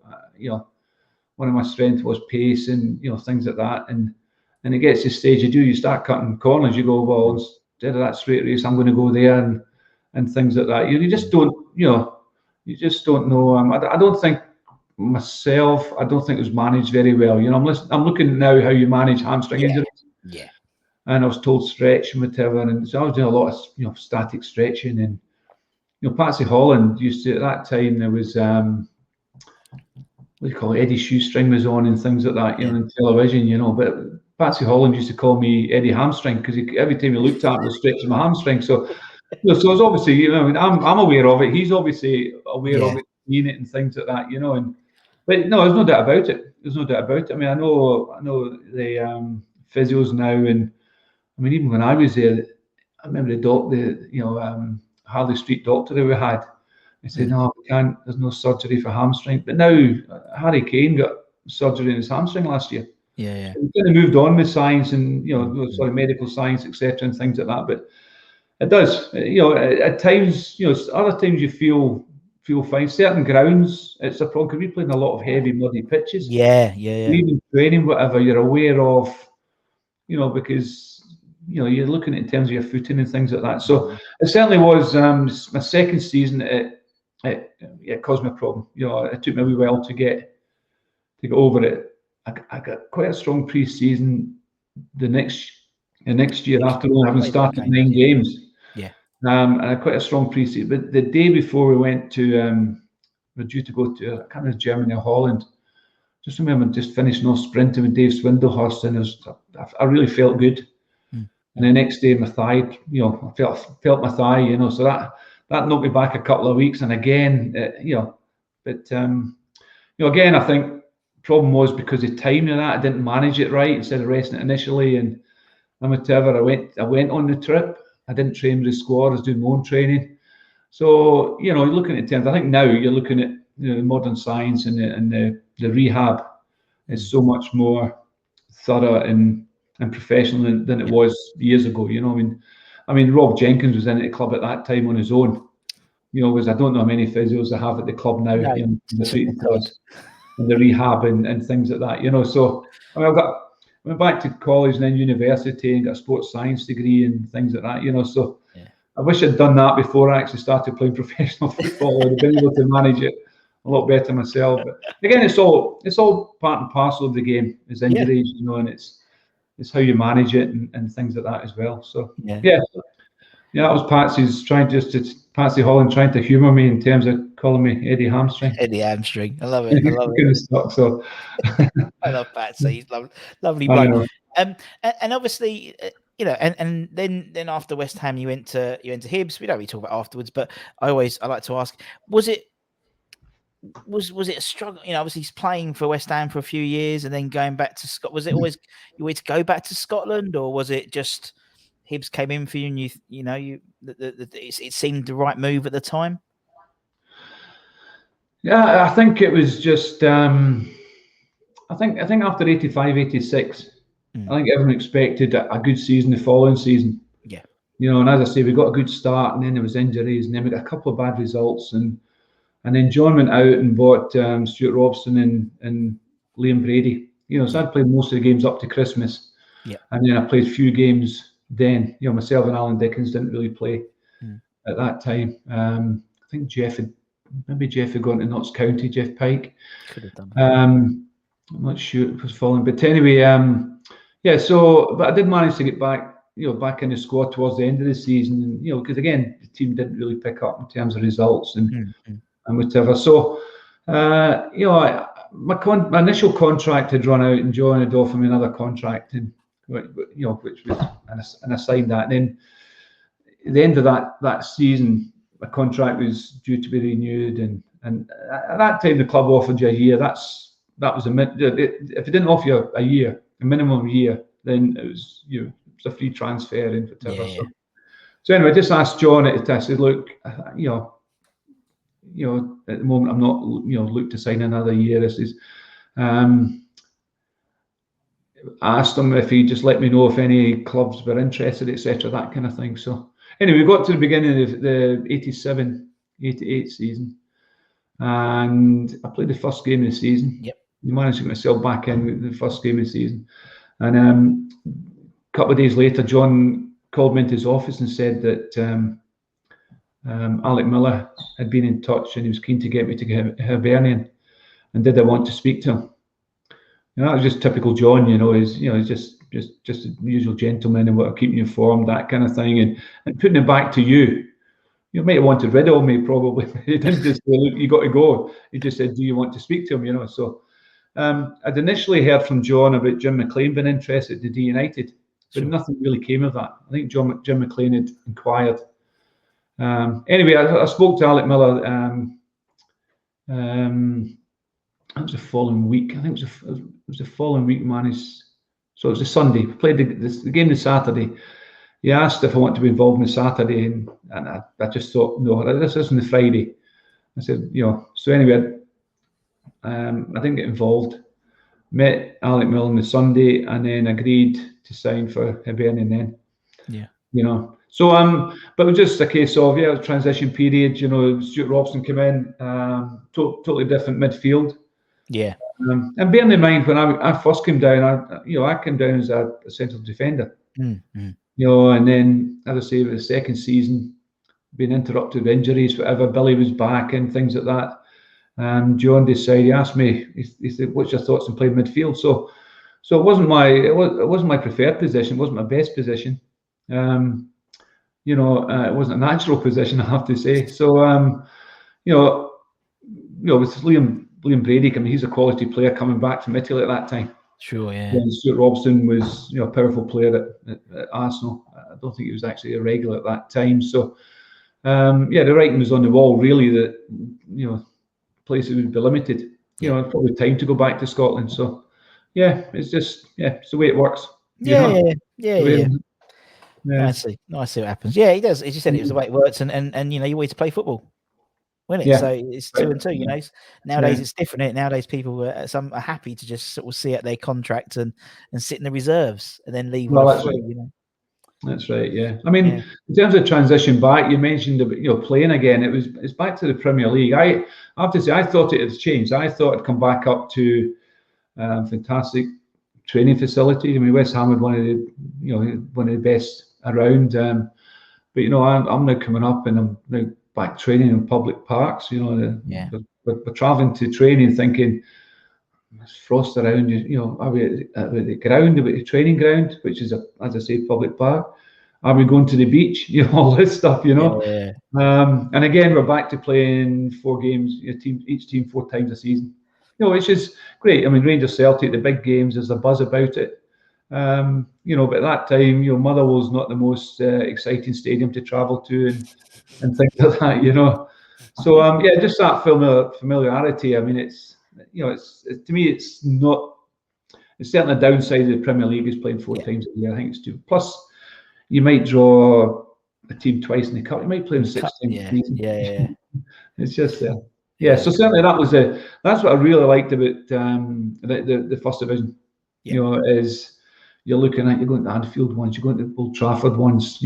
one of my strengths was pace and things like that, and it gets to the stage you start cutting corners. You go, well, instead of that straight race, I'm going to go there and things like that. You just don't know. I don't think myself. I don't think it was managed very well. I'm looking now how you manage hamstring injuries. Yeah. And I was told stretch and whatever, and so I was doing a lot of static stretching, and Patsy Holland used to, at that time there was what do you call it, Eddie Shoestring was on and things like that, on television, but Patsy Holland used to call me Eddie Hamstring, because every time he looked at me, was stretching my hamstring. So so it's obviously I'm aware of it. He's obviously aware of it, seeing it and things like that, But no, there's no doubt about it. I mean, I know the physios now, and I mean, even when I was there, I remember the Harley Street doctor that we had. He said, "No, we can't. There's no surgery for hamstring." But now Harry Kane got surgery in his hamstring last year. Yeah. So he kind of moved on with science and medical science, etc., and things like that. But it does, at times, other times you feel fine. Certain grounds, it's a problem. We played in a lot of heavy, muddy pitches. Yeah. Even training, whatever, you're aware of, because you're looking at it in terms of your footing and things like that. So it certainly was my second season. It caused me a problem. It took me a wee while to get over it. I got quite a strong pre-season the next year after only having started 9 games. Yeah. And I had quite a strong pre-season. But the day before we went to, we're due to go to, I can't remember, Germany or Holland. Just remember just finishing off sprinting with Dave Swindlehurst, and I really felt good. And the next day, my thigh, I felt my thigh, so that knocked me back a couple of weeks. And again, again, I think the problem was because of timing of that. I didn't manage it right instead of resting it initially, and whatever. I went on the trip. I didn't train with the squad. I was doing my own training. So you're looking at terms. I think now you're looking at modern science and the rehab is so much more thorough and professional than it was years ago. I mean, Rob Jenkins was in the club at that time on his own. Because I don't know how many physios they have at the club now. No, and the rehab and things like that. So I mean, I went back to college and then university and got a sports science degree and things like that. So I wish I'd done that before I actually started playing professional football. I'd have been able to manage it a lot better myself. But again, it's all part and parcel of the game. Is injuries, and it's how you manage it and things like that as well. So that was Patsy Holland trying to humour me in terms of calling me Eddie Hamstring. Eddie Hamstring, I love it. I love it. So I love Patsy. He's lovely bloke. And obviously, and then after West Ham, you went to Hibs. We don't really talk about afterwards, but I like to ask: was it a struggle? Obviously he's playing for West Ham for a few years and then going back to Scotland. Was it always you wanted to go back to Scotland, or was it just Hibs came in for you and it seemed the right move at the time? Yeah, I think it was just. I think after 85, 86. I think everyone expected a good season the following season. Yeah. And as I say, we got a good start, and then there was injuries, and then we got a couple of bad results, and then John went out and bought Stuart Robson and Liam Brady. So I'd played most of the games up to Christmas. Yeah. And then I played a few games then. Myself and Alan Dickens didn't really play at that time. I think Jeff had gone to Notts County, Jeff Pike. Could have done. I'm not sure it was falling, but anyway, So, but I did manage to get back, back in the squad towards the end of the season, and because again the team didn't really pick up in terms of results and whatever. So, my initial contract had run out, and John had offered me another contract, and which was, and I signed that. And then at the end of that season, my contract was due to be renewed, and at that time the club offered you a year. That was if it didn't offer you a year, a minimum year, then it was a free transfer and whatever. Yeah. So anyway, I just asked John. I said, look, at the moment I'm not look to sign another year. This is. I asked him if he'd just let me know if any clubs were interested, etc., that kind of thing. So anyway, we got to the beginning of the 87-88 season, and I played the first game of the season. Yep. I managed to get myself back in with the first game of the season. And a couple of days later, John called me into his office and said that Alec Miller had been in touch and he was keen to get me to Hibernian, and did I want to speak to him? That was just typical John, he's just a usual gentleman and what, keeping you informed, that kind of thing, and putting it back to you. You might have wanted rid of me, probably. He didn't just say, look, you got to go. He just said, do you want to speak to him? So I'd initially heard from John about Jim McLean being interested in D United, but nothing really came of that. I think Jim McLean had inquired. Anyway, I spoke to Alec Miller. That was the following week. I think it was the following week, so it was a Sunday. We played the game the Saturday. He asked if I wanted to be involved in the Saturday, and I just thought, no, this isn't the Friday. I said, So anyway, I didn't get involved. met Alec Mill on the Sunday, and then agreed to sign for Hibernian then. Yeah. So but it was just a case of transition period. Stuart Robson came in, totally different midfield. Yeah. And bearing in mind when I first came down, I came down as a central defender. Mm-hmm. And then, as I say, the second season, being interrupted with injuries, whatever. Billy was back and things like that. John decided, he asked me, he said, "What's your thoughts on playing midfield?" So it wasn't my preferred position. It wasn't my best position. It wasn't a natural position, I have to say. So with Liam Brady, I mean, he's a quality player coming back from Italy at that time. Sure, yeah. And Stuart Robson was, a powerful player at Arsenal. I don't think he was actually a regular at that time. So, the writing was on the wall, really, that, places would be limited. Probably time to go back to Scotland. So, it's just, it's the way it works. Yeah. Yeah. I see what happens. Yeah, he does. As you said, it was the way it works, and you always play football, wasn't it? Yeah. So it's 2 and 2. Nowadays it's different. Nowadays people some are happy to just sort of see out their contract and sit in the reserves and then leave on a free. That's right. Yeah. I mean, in terms of transition back, you mentioned about playing again. It's back to the Premier League. I have to say, I thought it had changed. I thought it'd come back up to fantastic training facilities. I mean, West Ham had one of the best around. But I'm now coming up and I'm now back training in public parks. We're travelling to training thinking there's frost around. Are we at the ground, the training ground, which is as I say, public park? Are we going to the beach? All this stuff. Yeah. And again, we're back to playing 4 games. Each team 4 times a season. Which is great. I mean, Rangers Celtic, the big games, there's a buzz about it. But at that time, Motherwell's not the most exciting stadium to travel to and things like that, So just that familiarity. I mean, it's to me, it's not. It's certainly a downside of the Premier League is playing 4 times a year. I think it's too. Plus, you might draw a team twice in the cup. You might play them 6 times a season. Yeah. It's just so certainly that's what I really liked about the first division. Is you're going to Anfield once, you're going to Old Trafford once. That's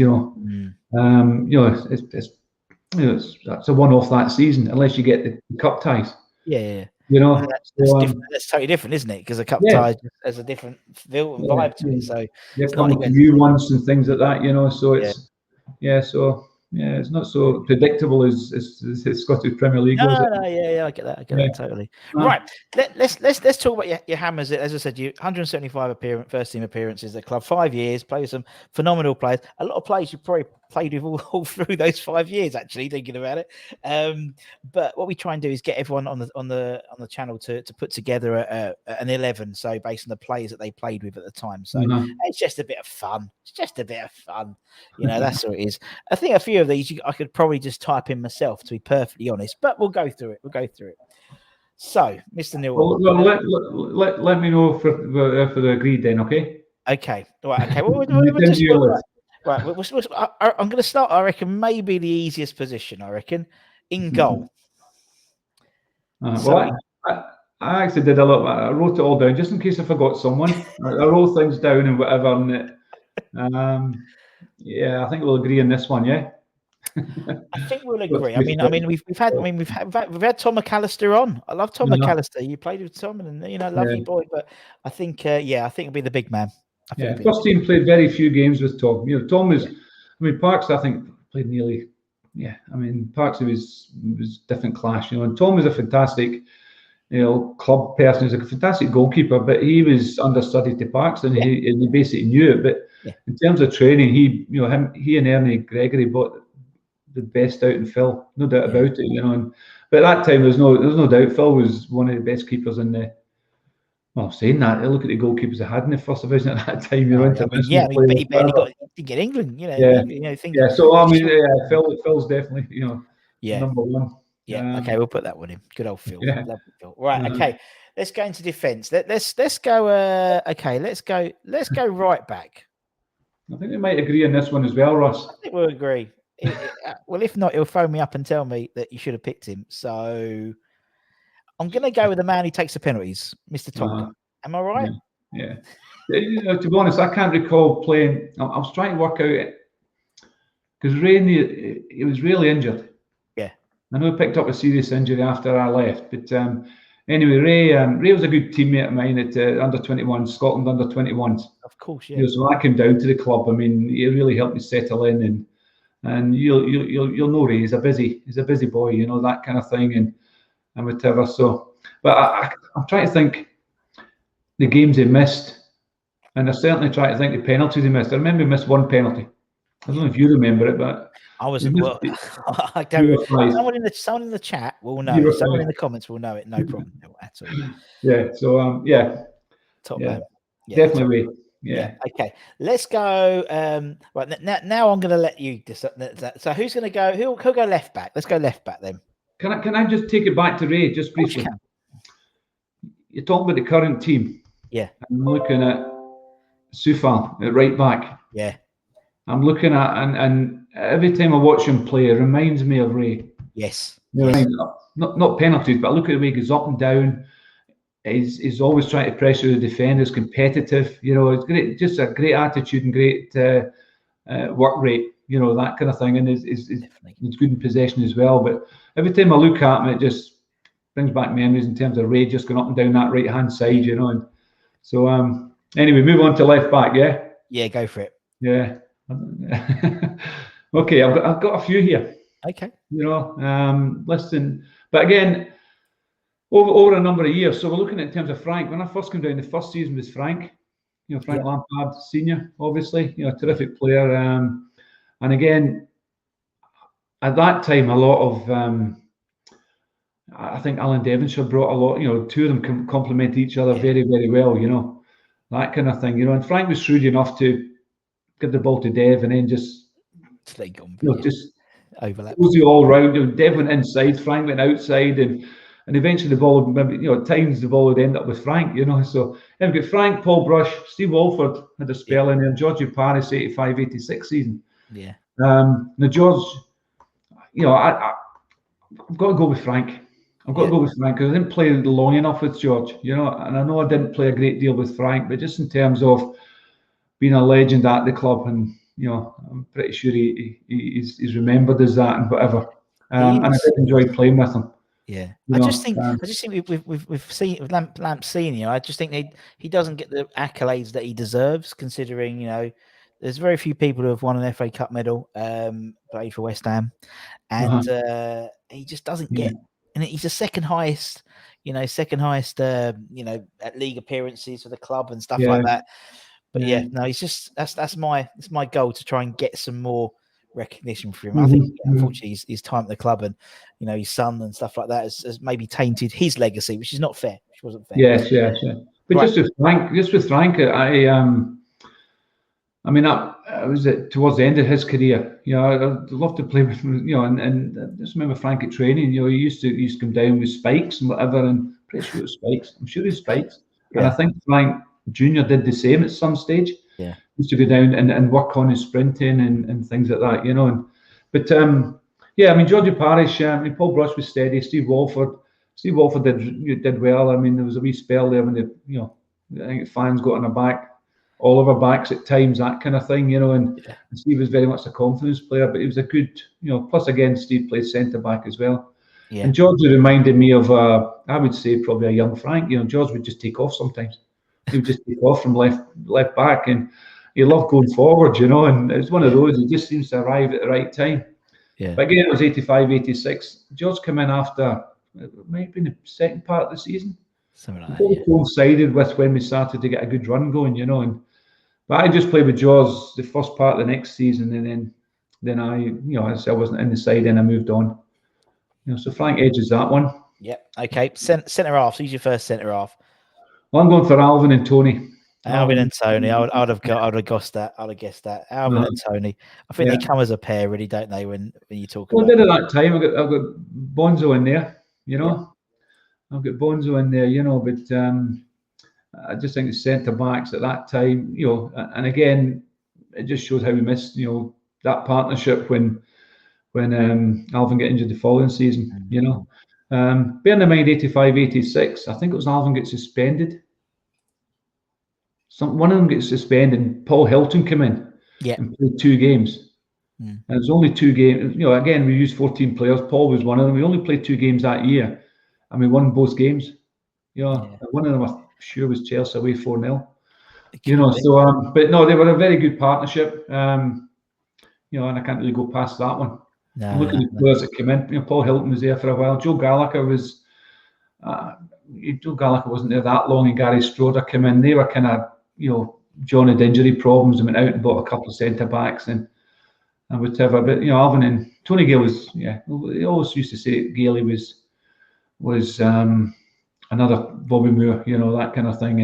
a one-off that season, unless you get the cup ties. Yeah. That's totally different, isn't it? Because a cup tie has a different feel and vibe to it. So they're coming to you once and things like that. So it's it's not so predictable as the Scottish Premier League was. I get that totally. Right, let's talk about your Hammers. As I said, you 175 first team appearances at the club, 5 years, played with some phenomenal players. A lot of players you probably played with all through those 5 years. Actually, thinking about it, but what we try and do is get everyone on the channel to put together an 11. So based on the players that they played with at the time. So it's just a bit of fun. That's what it is. I think a few of these I could probably just type in myself, to be perfectly honest, but we'll go through it. So, Mr. Neil, let me know for the agreed then, okay? Okay, right. Okay, we'll just right. I'm going to start. I reckon maybe the easiest position. I reckon in goal. I actually did a lot. I wrote it all down just in case I forgot someone. I wrote things down and whatever, and I think we'll agree on this one. Yeah. I think we'll agree. I mean, we've had Tom McAllister on. I love Tom McAllister. You played with Tom, and lovely boy. But I think, I think it'll be the big man. First team played very few games with Tom. Tom was. I mean, Parks. I think played nearly. Yeah, I mean, Parks was different class. And Tom was a fantastic, club person. He's a fantastic goalkeeper, but he was understudy to Parks, and he basically knew it. But in terms of training, he and Ernie Gregory brought the best out in Phil, no doubt about it. But at that time, there's no doubt Phil was one of the best keepers in the. Well, saying that, look at the goalkeepers they had in the first division at that time. But he barely got to get England. So I mean, Phil's definitely number one. Okay, we'll put that one in. Good old Phil. Lovely Phil. Right. Okay, let's go into defence. Let's go. Let's go right back. I think we might agree on this one as well, Ross. I think we'll agree. Well, if not, he'll phone me up and tell me that you should have picked him. So I'm going to go with the man who takes the penalties, Mr. Tonga. Am I right? Yeah. To be honest, I can't recall playing. I was trying to work out it because Ray, he was really injured. Yeah. I know he picked up a serious injury after I left, but anyway, Ray was a good teammate of mine at under-21, Scotland under-21s. Of course, yeah. You know, so I came down to the club. I mean, he really helped me settle in, and you'll know Ray. He's a busy boy, you know, that kind of thing, and whatever. So, but I'm trying to think the games he missed, and I certainly try to think the penalties he missed. I remember he missed one penalty. I don't know if you remember it, but I wasn't. Well, I don't. Someone in the chat will know. Someone in the comments will know it. No problem at all. Yeah. So Top man. Yeah, definitely. Yeah. Okay. Let's go. Right now, I'm going to let you decide. So who's going to go? Who'll go left back? Let's go left back then. Can I just take it back to Ray just briefly? You're talking about the current team. Yeah. I'm looking at Sufal at right back. Yeah. I'm looking at and every time I watch him play, it reminds me of Ray. Yes. Not penalties, but I look at the way he goes up and down. He's always trying to pressure the defenders, competitive. You know, it's great, just a great attitude and great work rate. You know, that kind of thing, and he's good in possession as well. But every time I look at him, it just brings back memories in terms of Ray just going up and down that right hand side. You know, and so anyway, move on to left back. Yeah. Yeah, go for it. Yeah. Okay, I've got a few here. Okay. You know, listen, but again, over a number of years. So we're looking at in terms of Frank. When I first came down, the first season was Frank. You know, Frank Lampard, senior, obviously. You know, terrific player. And again, at that time, a lot of I think Alan Devonshire brought a lot. You know, two of them can complement each other very, very well. You know, that kind of thing. You know, and Frank was shrewd enough to give the ball to Dev and then just just overlap. Cozy all round. You know, Dev went inside, Frank went outside, and eventually the ball would maybe, you know, at times the ball would end up with Frank. You know, so then we got Frank, Paul Brush, Steve Walford had a spell in there, Georgie Paris 85-86 season. Yeah. Now George, you know, I've got to go with Frank. I've got to go with Frank because I didn't play long enough with George. You know, and I know I didn't play a great deal with Frank, but just in terms of being a legend at the club, and you know, I'm pretty sure he's remembered as that and whatever. And I did enjoy playing with him. Yeah, I just think we've seen with Lamp Senior. I just think he doesn't get the accolades that he deserves, considering, you know, there's very few people who have won an FA Cup medal, played for West Ham, and he just doesn't get. And he's the second highest, you know, at league appearances for the club and stuff like that. But no, he's just that's my goal, to try and get some more recognition for him. I think unfortunately his time at the club and, you know, his son and stuff like that has maybe tainted his legacy, which is not fair. Which wasn't fair. Yes. But right. just with Frank, I mean, I was towards the end of his career. You know, I'd love to play with him. You know, and I just remember Frank at training. You know, he used to come down with spikes and whatever, and pretty sure it was spikes. I'm sure it was spikes. Yeah. And I think Frank Junior did the same at some stage. Yeah, used to go down and work on his sprinting and things like that. You know, but I mean, Georgie Parish. I mean, Paul Brush was steady. Steve Walford did well. I mean, there was a wee spell there when I think fans got on the back. All of our backs at times, that kind of thing, you know, and Steve was very much a confidence player, but he was a good, you know, plus again, Steve plays centre back as well. Yeah. And George reminded me of, I would say probably a young Frank. You know, George would just take off sometimes. He would just take off from left back, and he loved going forward, you know, and it's one of those, he just seems to arrive at the right time. Yeah. But again, it was 85-86. George came in after, it might have been the second part of the season. Something like that, coincided with when we started to get a good run going, you know, but I just played with Jaws the first part of the next season, and then I, you know, I wasn't in the side, and I moved on. You know, so Frank edges that one. Yep. Okay. Centre half. So who's your first centre half? Well, I'm going for Alvin and Tony. Alvin and Tony. I would have guessed that. Alvin and Tony. I think they come as a pair, really, don't they? When you talk about. Well, I did at that time. I've got Bonzo in there. You know, I've got Bonzo in there. You know, but. I just think the centre backs at that time, you know, and again, it just shows how we missed, you know, that partnership when Alvin got injured the following season, you know. Bearing in mind 85-86, I think it was Alvin got suspended one of them gets suspended, and Paul Hilton came in and played 2 games. And it was only 2 games. You know, again, we used 14 players. Paul was one of them. We only played 2 games that year, and we won both games. You know, one of them I'm sure was Chelsea away 4-0. You know, so but no, they were a very good partnership. You know, and I can't really go past that one. Look at the players that came in. You know, Paul Hilton was there for a while. Joe Gallagher was. Joe Gallagher wasn't there that long, and Gary Stroder came in. They were kind of, you know, John had injury problems and went out and bought a couple of centre backs and whatever. But you know, Alvin and Tony Gale was, they always used to say Gailey was another Bobby Moore, you know, that kind of thing,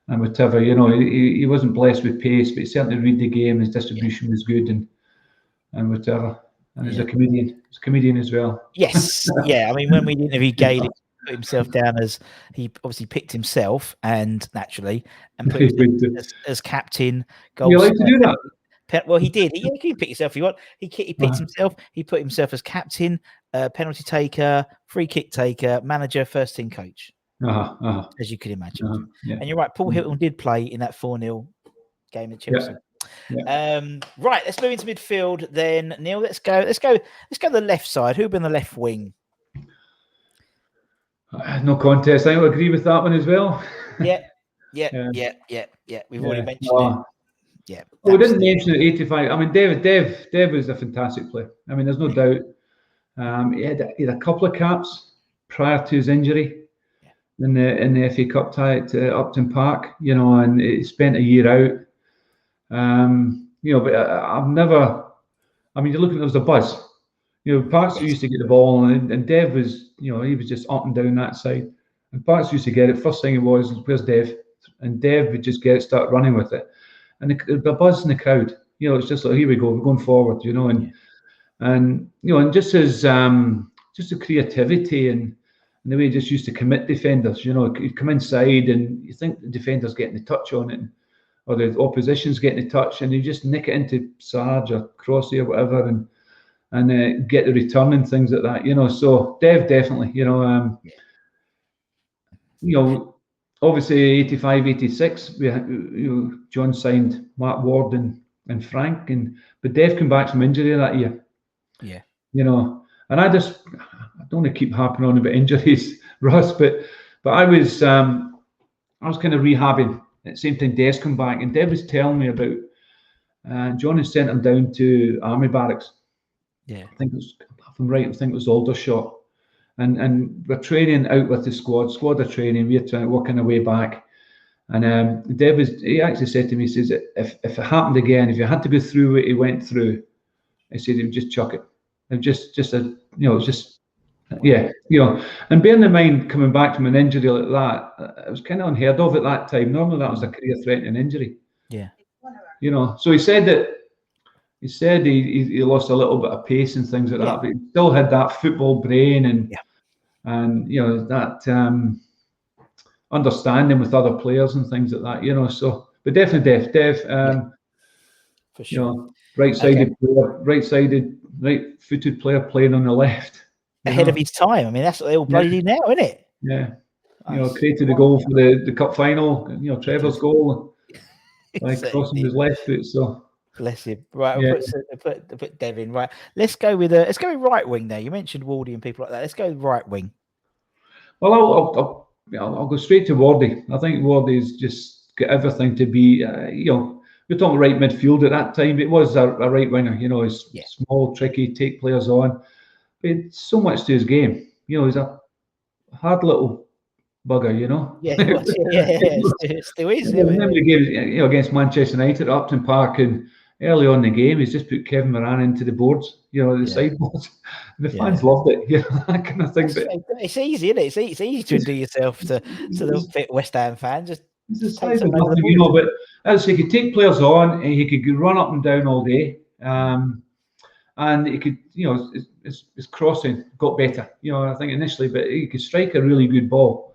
and whatever. You know, he wasn't blessed with pace, but he certainly read the game. His distribution was good and whatever. And he's a comedian as well. Yes, yeah. I mean, when we interviewed Gailey, he put himself down as, he obviously picked himself and naturally and put himself as captain. You like to do that? Well, he did. You can pick yourself if you want. He picked himself. He put himself as captain, penalty taker, free kick taker, manager, first team coach. As you could imagine. And you're right. Paul Hilton did play in that 4-0 game at Chelsea. Right, let's move into midfield then. Neil, let's go to the left side. Who'll be on the left wing? No contest. I would agree with that one as well. Yeah. We've already mentioned it. Yeah. We didn't mention it. 85. I mean, Dev was a fantastic player. I mean, there's no doubt. He had a couple of caps prior to his injury in the FA Cup tie at Upton Park. You know, and he spent a year out. You know, but I've never. I mean, you're looking. There was a buzz. You know, Parks used to get the ball, and Dev was. You know, he was just up and down that side. And Parks used to get it. First thing it was, "Where's Dev?" And Dev would just get it, start running with it, and the buzz in the crowd. You know, it's just like, here we go, we're going forward. You know, and you know, and just his just the creativity and the way he just used to commit defenders. You know, he'd come inside, and you think the defender's getting the touch on it. Or the opposition's getting a touch, and you just nick it into Sarge or Crossy or whatever, and get the return and things like that. You know, so Dev definitely. You know, obviously 85, 86. John signed Mark Ward and Frank, but Dev came back from injury that year. Yeah. You know, and I don't want to keep harping on about injuries, Russ, but I was kind of rehabbing. At the same time, Dev's come back, and Dev was telling me about John had sent him down to Army Barracks. Yeah, I think it was, if I'm right, I think it was Aldershot, and we're training out with the squad are training. We're trying working our way back, and Dev he actually said to me, he says, if it happened again, if you had to go through what he went through, he said he would just chuck it. And just a yeah, you know, and bearing in mind coming back from an injury like that, it was kind of unheard of at that time. Normally that was a career-threatening injury. Yeah. You know, so he said he lost a little bit of pace and things like that, but he still had that football brain and you know, that understanding with other players and things like that, you know. So, but definitely Dev, for sure. You know, right-footed player playing on the left. Ahead of his time. I mean, that's what they all bloody now, isn't it? Yeah. You know, created the goal for the cup final. You know, Trevor's goal by crossing his left foot. So bless him. Right, I'll put Dev in. Right, let's go with right wing there. You mentioned Wardy and people like that. Let's go right wing. Well, I'll go straight to Wardy. I think Wardy's just got everything to be. You know, we're talking right midfield at that time. It was a right winger. You know, he's small, tricky, take players on. It's so much to his game. You know, he's a hard little bugger, you know. Yeah, it still is. I remember the game, you know, against Manchester United at Upton Park, and early on in the game, he's just put Kevin Moran into the boards, you know, the sideboards. The fans loved it, you know, that kind of thing. It's easy, isn't it? It's easy to do yourself to the fit West Ham fan. Just take some nothing, you know. But as he could take players on, and he could run up and down all day. And he could, you know, his crossing got better, you know, I think initially, but he could strike a really good ball.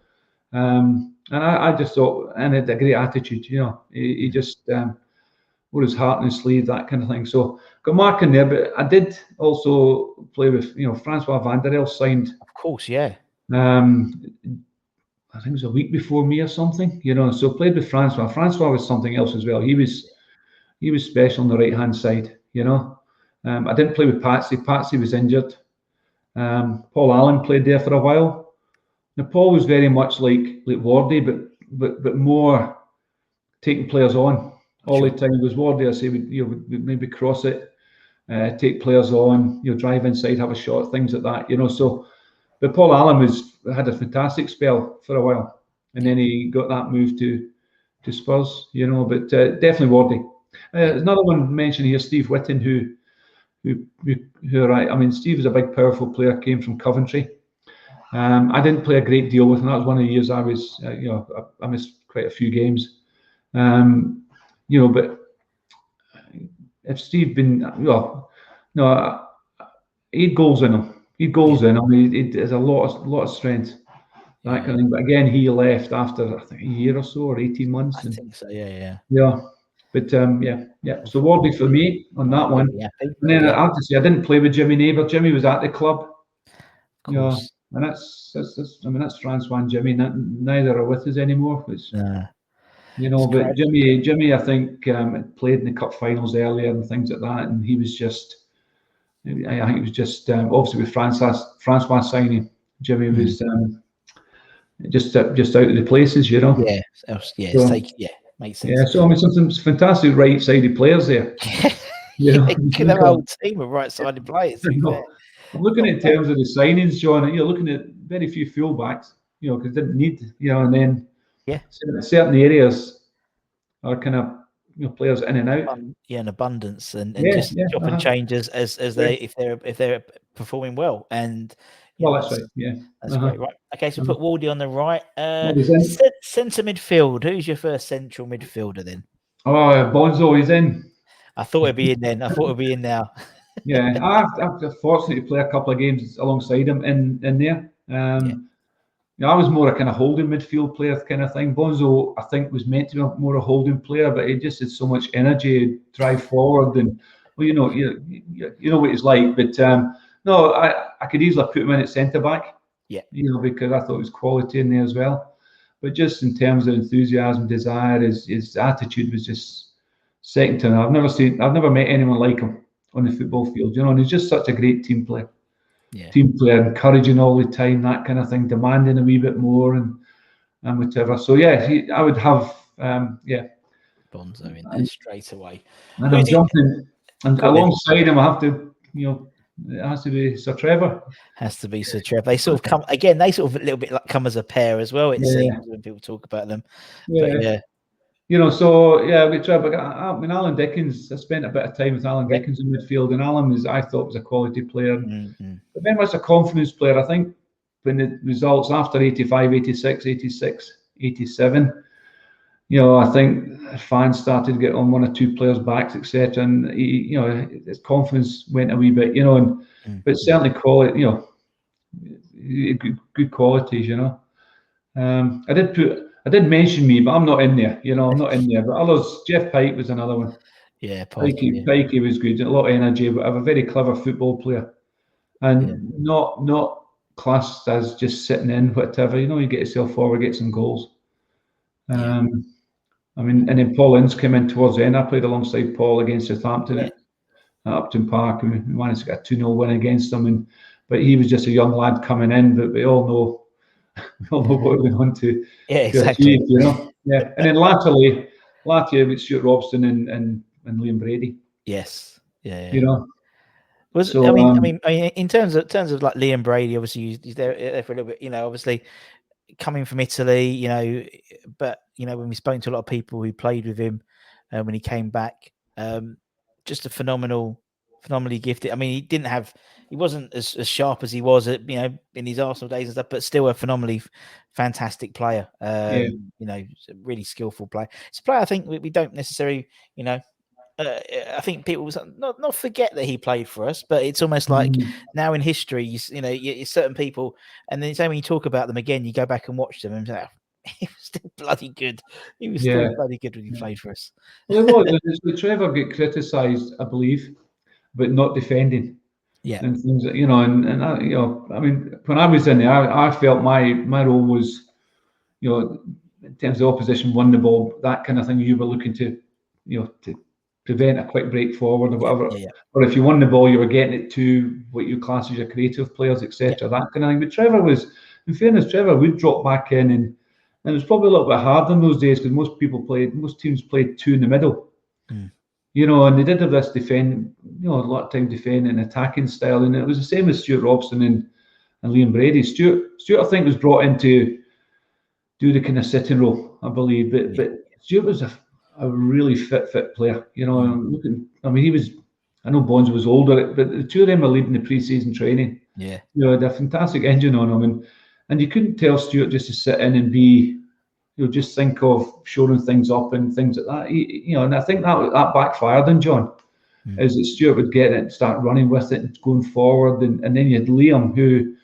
And I just thought, and had a great attitude, you know, he just wore his heart in his sleeve, that kind of thing. So got Mark in there, but I did also play with, you know, Francois van der Elst signed. Of course, yeah. I I think it was a week before me or something, so played with Francois. Francois was something else as well. He was special on the right hand side, I didn't play with Patsy. Patsy was injured. Paul Allen played there for a while. Now Paul was very much like Wardy, but more taking players on all the time. Was Wardy, I say, would maybe cross it, take players on, drive inside, have a shot, things like that, so. But Paul Allen had a fantastic spell for a while, and then he got that move to Spurs, But definitely Wardy. Another one mentioned here, Steve Whitton, who I mean, Steve is a big, powerful player. Came from Coventry. I didn't play a great deal with him. That was one of the years I was, I missed quite a few games. But if Steve been, no, he had goals in him. He goes in. I mean, he has a lot of strength. That kind of thing. But again, he left after I think a year or so, or 18 months. I think so. Yeah. But yeah. So Wardy for me on that one. And then I have to say, I didn't play with Jimmy Neighbour. Jimmy was at the club. And that's Francois and Jimmy. Neither are with us anymore. But Jimmy, I think played in the cup finals earlier and things like that, and he was just. I think it was just obviously with Francois signing, Jimmy was just out of the places, Makes sense. Yeah, so I mean, some fantastic right-sided players there. You could have a whole team of right-sided players. I'm looking at terms of the signings, John. You're looking at very few fullbacks, because didn't need, and then certain areas are kind of. Players in and out. In abundance, and just chop and changes as they if they're performing well. And that's right. Yeah, that's great. Right. Okay, so put Wardy on the right. Centre midfield. Who's your first central midfielder then? Oh, Bonzo, he's in. I thought he'd be in then. I thought he'd be in now. Yeah, I've fortunate to play a couple of games alongside him in there. I was more a kind of holding midfield player kind of thing. Bonzo, I think, was meant to be more a holding player, but he just had so much energy, drive forward, and you know what he's like. But no, I could easily put him in at centre back. Yeah. Because I thought it was quality in there as well. But just in terms of enthusiasm, desire, his attitude was just second to none. I've never met anyone like him on the football field. And he's just such a great team player. Yeah. Team player, encouraging all the time, that kind of thing, demanding a wee bit more and whatever. So I would have Bonzo in there straight away. And I'm jumping, and alongside him, I have to, it has to be Sir Trevor. Has to be Sir Trevor. They sort of come again. They sort of a little bit like come as a pair as well. It seems when people talk about them. Yeah. But, with Trevor. I mean, Alan Dickens. I spent a bit of time with Alan Dickens in midfield, and Alan I thought was a quality player, but very much a confidence player. I think when the results after 85, 86, 86, 87, I think fans started to get on one or two players' backs, etc. And his confidence went a wee bit, but certainly quality, good qualities, I did mention me, but I'm not in there. I'm not in there. But others, Jeff Pike was another one. Yeah, Pikey was good. A lot of energy, but a very clever football player, and not classed as just sitting in whatever. You get yourself forward, get some goals. I mean, and then Paul Ince came in towards the end. I played alongside Paul against Southampton at Upton Park, and we managed to get a 2-0 win against them. But he was just a young lad coming in. But we all know what we went on to exactly. achieve, And then latterly with Stuart Robson and Liam Brady. Yes. Yeah. I mean, in terms of like Liam Brady, obviously he's there for a little bit. Obviously coming from Italy, but when we spoke to a lot of people who played with him when he came back, just a phenomenally gifted. I mean, he wasn't as sharp as he was at in his Arsenal days and stuff, but still a phenomenally fantastic player. Really skillful player. It's a player I think we don't necessarily, I think people not forget that he played for us, but it's almost like now in history, you certain people, and then when you talk about them again, you go back and watch them and say, he was still bloody good. He was still bloody good when he played for us. Well, Trevor get criticised, I believe, but not defending. Yeah, and things, and I mean, when I was in there, I felt my role was in terms of the opposition won the ball, that kind of thing, you were looking to, to prevent a quick break forward or whatever. Or if you won the ball, you were getting it to what you class as your creative players, etc. That kind of thing. But Trevor was, in fairness, Trevor would drop back in, and it was probably a little bit harder in those days because most teams played two in the middle. And they did have this defend, a lot of time defending and attacking style, and it was the same with Stuart Robson and Liam Brady. Stuart, I think, was brought in to do the kind of sitting role, I believe, but Stuart was a really fit player. He was. I know Bonds was older, but the two of them were leading the pre-season training. Yeah, they had a fantastic engine on them, and you couldn't tell Stuart just to sit in and be, just think of shoring things up and things like that. And I think that backfired on John, is that Stuart would get it and start running with it and going forward, and then you had Liam, who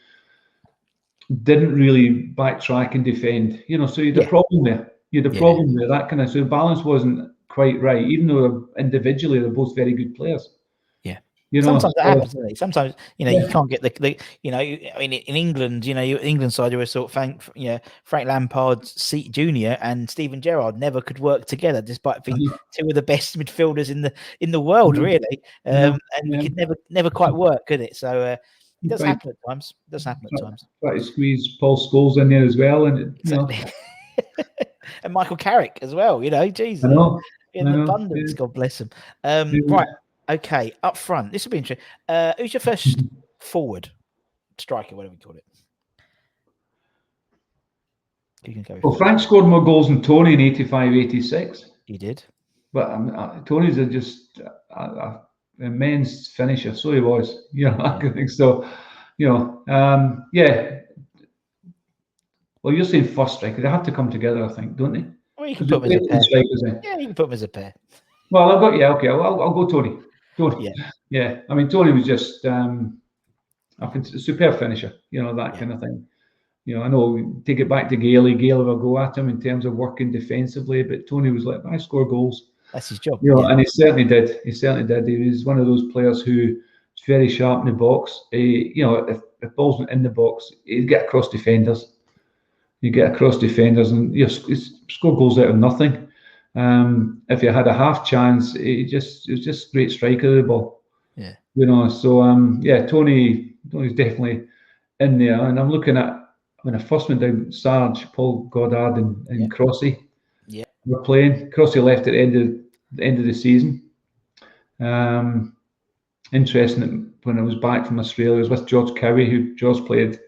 didn't really backtrack and defend. So you had a problem there. That kind of, so the balance wasn't quite right, even though individually they're both very good players. Sometimes that happens, doesn't it? Sometimes you can't get the I mean, in England, your England side, you were sort of Frank Lampard Jr. and Steven Gerrard never could work together, despite being two of the best midfielders in the world, really. And it could never quite work, could it? So it does happen at times. Try to squeeze Paul Scholes in there as well, and and Michael Carrick as well. Jesus, I know. In abundance, God bless him. Right. Okay, up front. This will be interesting. Who's your first forward striker, whatever you call it? You can go. Well, Frank scored more goals than Tony in 85-86. He did. But Tony's just a immense finisher, so he was. I think so. Well, you're saying first striker. They have to come together, I think, don't they? Well, you can put them as a pair. Yeah, you can put them as a pair. Well, I'll go Tony. Yeah. I mean, Tony was just I think a superb finisher. That kind of thing. I know, take it back to Gailey. Gailey will go at him in terms of working defensively, but Tony was like, I score goals. That's his job. And he certainly did. He was one of those players who was very sharp in the box. If balls went in the box, he'd get across defenders. And he scored goals out of nothing. If you had a half chance, it was just great striker of the ball. Yeah. Tony's definitely in there. And I'm looking at, when I first went down, Sarge, Paul Goddard and Crossy were playing. Crossy left at the end of the season. Interesting that when I was back from Australia, I was with George Cowie, who George played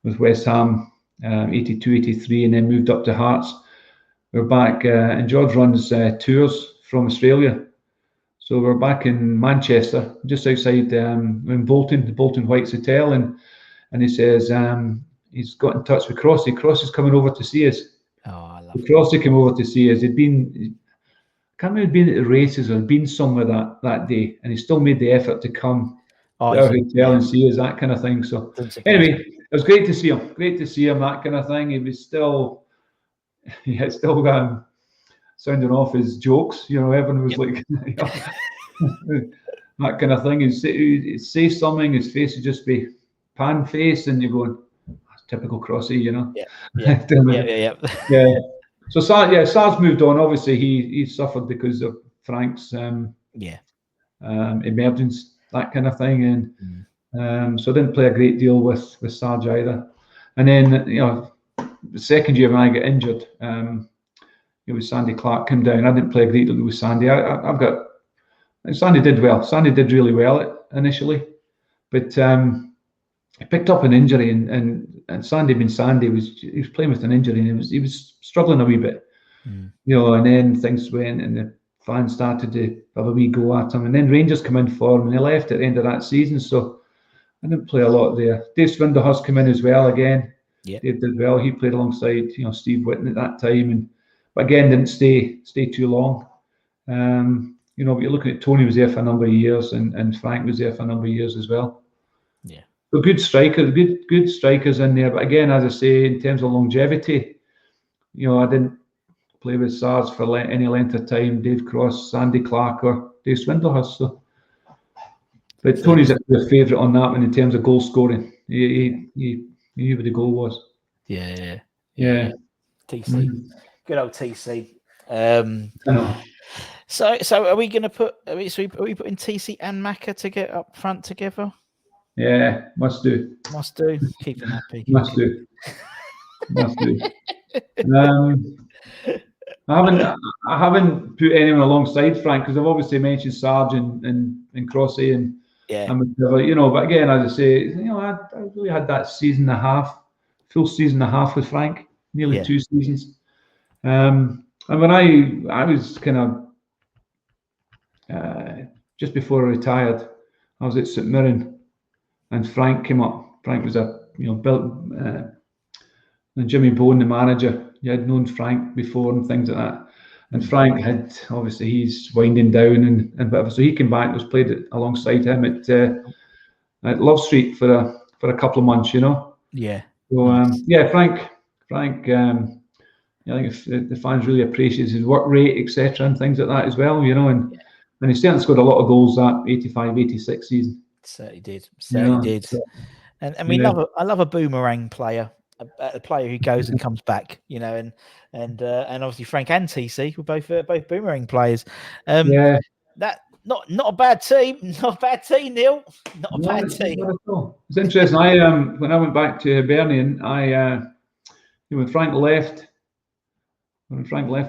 with West Ham 82-83 and then moved up to Hearts. We're back, and George runs tours from Australia. So we're back in Manchester, just outside in Bolton, the Bolton Whites Hotel, and he says he's got in touch with Crossy. Crossy's coming over to see us. Oh, I love it. Crossy came over to see us. I can't remember being at the races or been somewhere that day, and he still made the effort to come to our hotel and see us, that kind of thing. So anyway, it was great to see him. That kind of thing. He was still sounding off his jokes. Everyone was like, that kind of thing. He'd say something, his face would just be pan face, and you're going, that's typical Crossy, Yeah. So Sarge moved on. Obviously, he suffered because of Frank's emergence, that kind of thing, and so I didn't play a great deal with Sarge either. And then the second year when I got injured, Sandy Clark came down. I didn't play a great deal with Sandy. Sandy did well. Sandy did really well initially, but he picked up an injury, and Sandy being Sandy, he was playing with an injury, and he was struggling a wee bit, and then things went, and the fans started to have a wee go at him, and then Rangers come in for him, and he left at the end of that season, so I didn't play a lot there. Dave Swindlehurst came in as well again. Yeah. Dave did well. He played alongside Steve Whitton at that time, but again didn't stay too long. But you're looking at Tony was there for a number of years, and Frank was there for a number of years as well. Yeah. So good strikers in there. But again, as I say, in terms of longevity, I didn't play with Sarge for any length of time. Dave Cross, Sandy Clark, or Dave Swindlehurst. So. But Tony's a favourite on that one in terms of goal scoring. He knew what the goal was. Yeah. TC. Good old TC. I know. So are we going to put? Are we putting TC and Macca to get up front together? Yeah, must do. Must do. Keep him happy. Must do. Must do. I haven't put anyone alongside Frank because I've obviously mentioned Sarge and Crossy and McDiver, you know. But again, as I say, you know, I really had that season and a half, full season and a half with Frank, nearly 2 seasons. And when I was kind of just before I retired, I was at St Mirren, and Frank came up. Frank was and Jimmy Bone, the manager. You had known Frank before and things like that. And Frank had, obviously, he's winding down and whatever. So he came back and was played alongside him at Love Street for a couple of months, you know. Yeah. So Frank. I think if the fans really appreciate his work rate, etc., and things like that as well, you know. And he certainly scored a lot of goals that 85-86 season. Certainly did. Did. And I love a boomerang player. A player who goes and comes back, you know, and obviously Frank and TC were both boomerang players. That not a bad team, Neil. Not a bad team. It's interesting. When I went back to Hibernian, when Frank left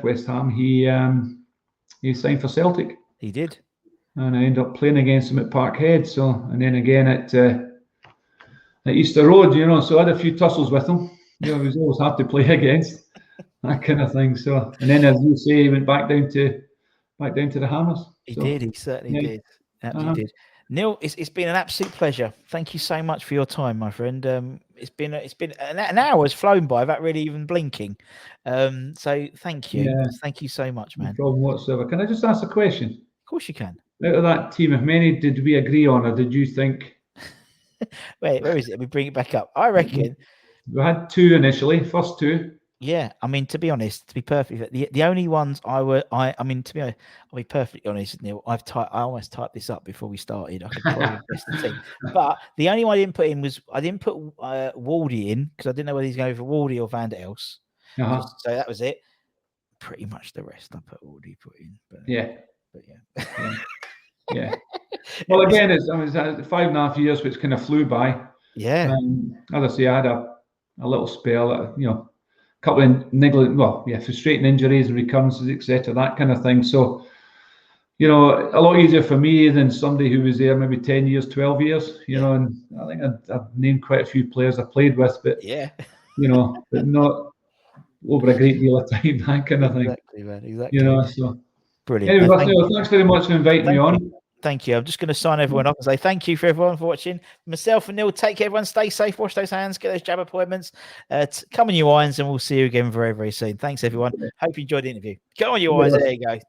West Ham, he signed for Celtic. He did, and I ended up playing against him at Parkhead. So, and then again at Easter Road, you know, so I had a few tussles with him. You know, it was always hard to play against, that kind of thing. So, and then as you say, he went back down to the Hammers. He did. He certainly did. Absolutely did. Neil, it's been an absolute pleasure. Thank you so much for your time, my friend. It's been an hour has flown by without really even blinking. So thank you. Yeah. Thank you so much, man. No problem whatsoever. Can I just ask a question? Of course you can. Out of that team, how many did we agree on, or did you think? Wait, where is it? Let me bring it back up. I reckon we had 2 initially, first 2. Yeah, I mean, to be honest, to be perfectly, the only ones to be honest, I'll be perfectly honest, Neil. I almost typed this up before we started. I could probably guess the team, but the only one I didn't put in was Wardy in because I didn't know whether he's going for Wardy or Van der Els. So that was it. Pretty much the rest I put in. But yeah. Yeah. Well, again, it's 5.5 years, which kind of flew by. Yeah. As I say, I had a little spell, you know, a couple of frustrating injuries and recurrences, etc., that kind of thing. So, you know, a lot easier for me than somebody who was there maybe 10 years, 12 years, you know, and I think I've named quite a few players I played with, but, you know, but not over a great deal of time, that kind of thing. Exactly, man. Exactly. You know, so. Brilliant. Anyway, thanks very much for inviting me on. Thank you. I'm just going to sign everyone off and say thank you for everyone for watching. Myself and Neil, take care, everyone. Stay safe, wash those hands, get those jab appointments. Come on, you irons, and we'll see you again very, very soon. Thanks, everyone. Hope you enjoyed the interview. Go on, you irons. There you go.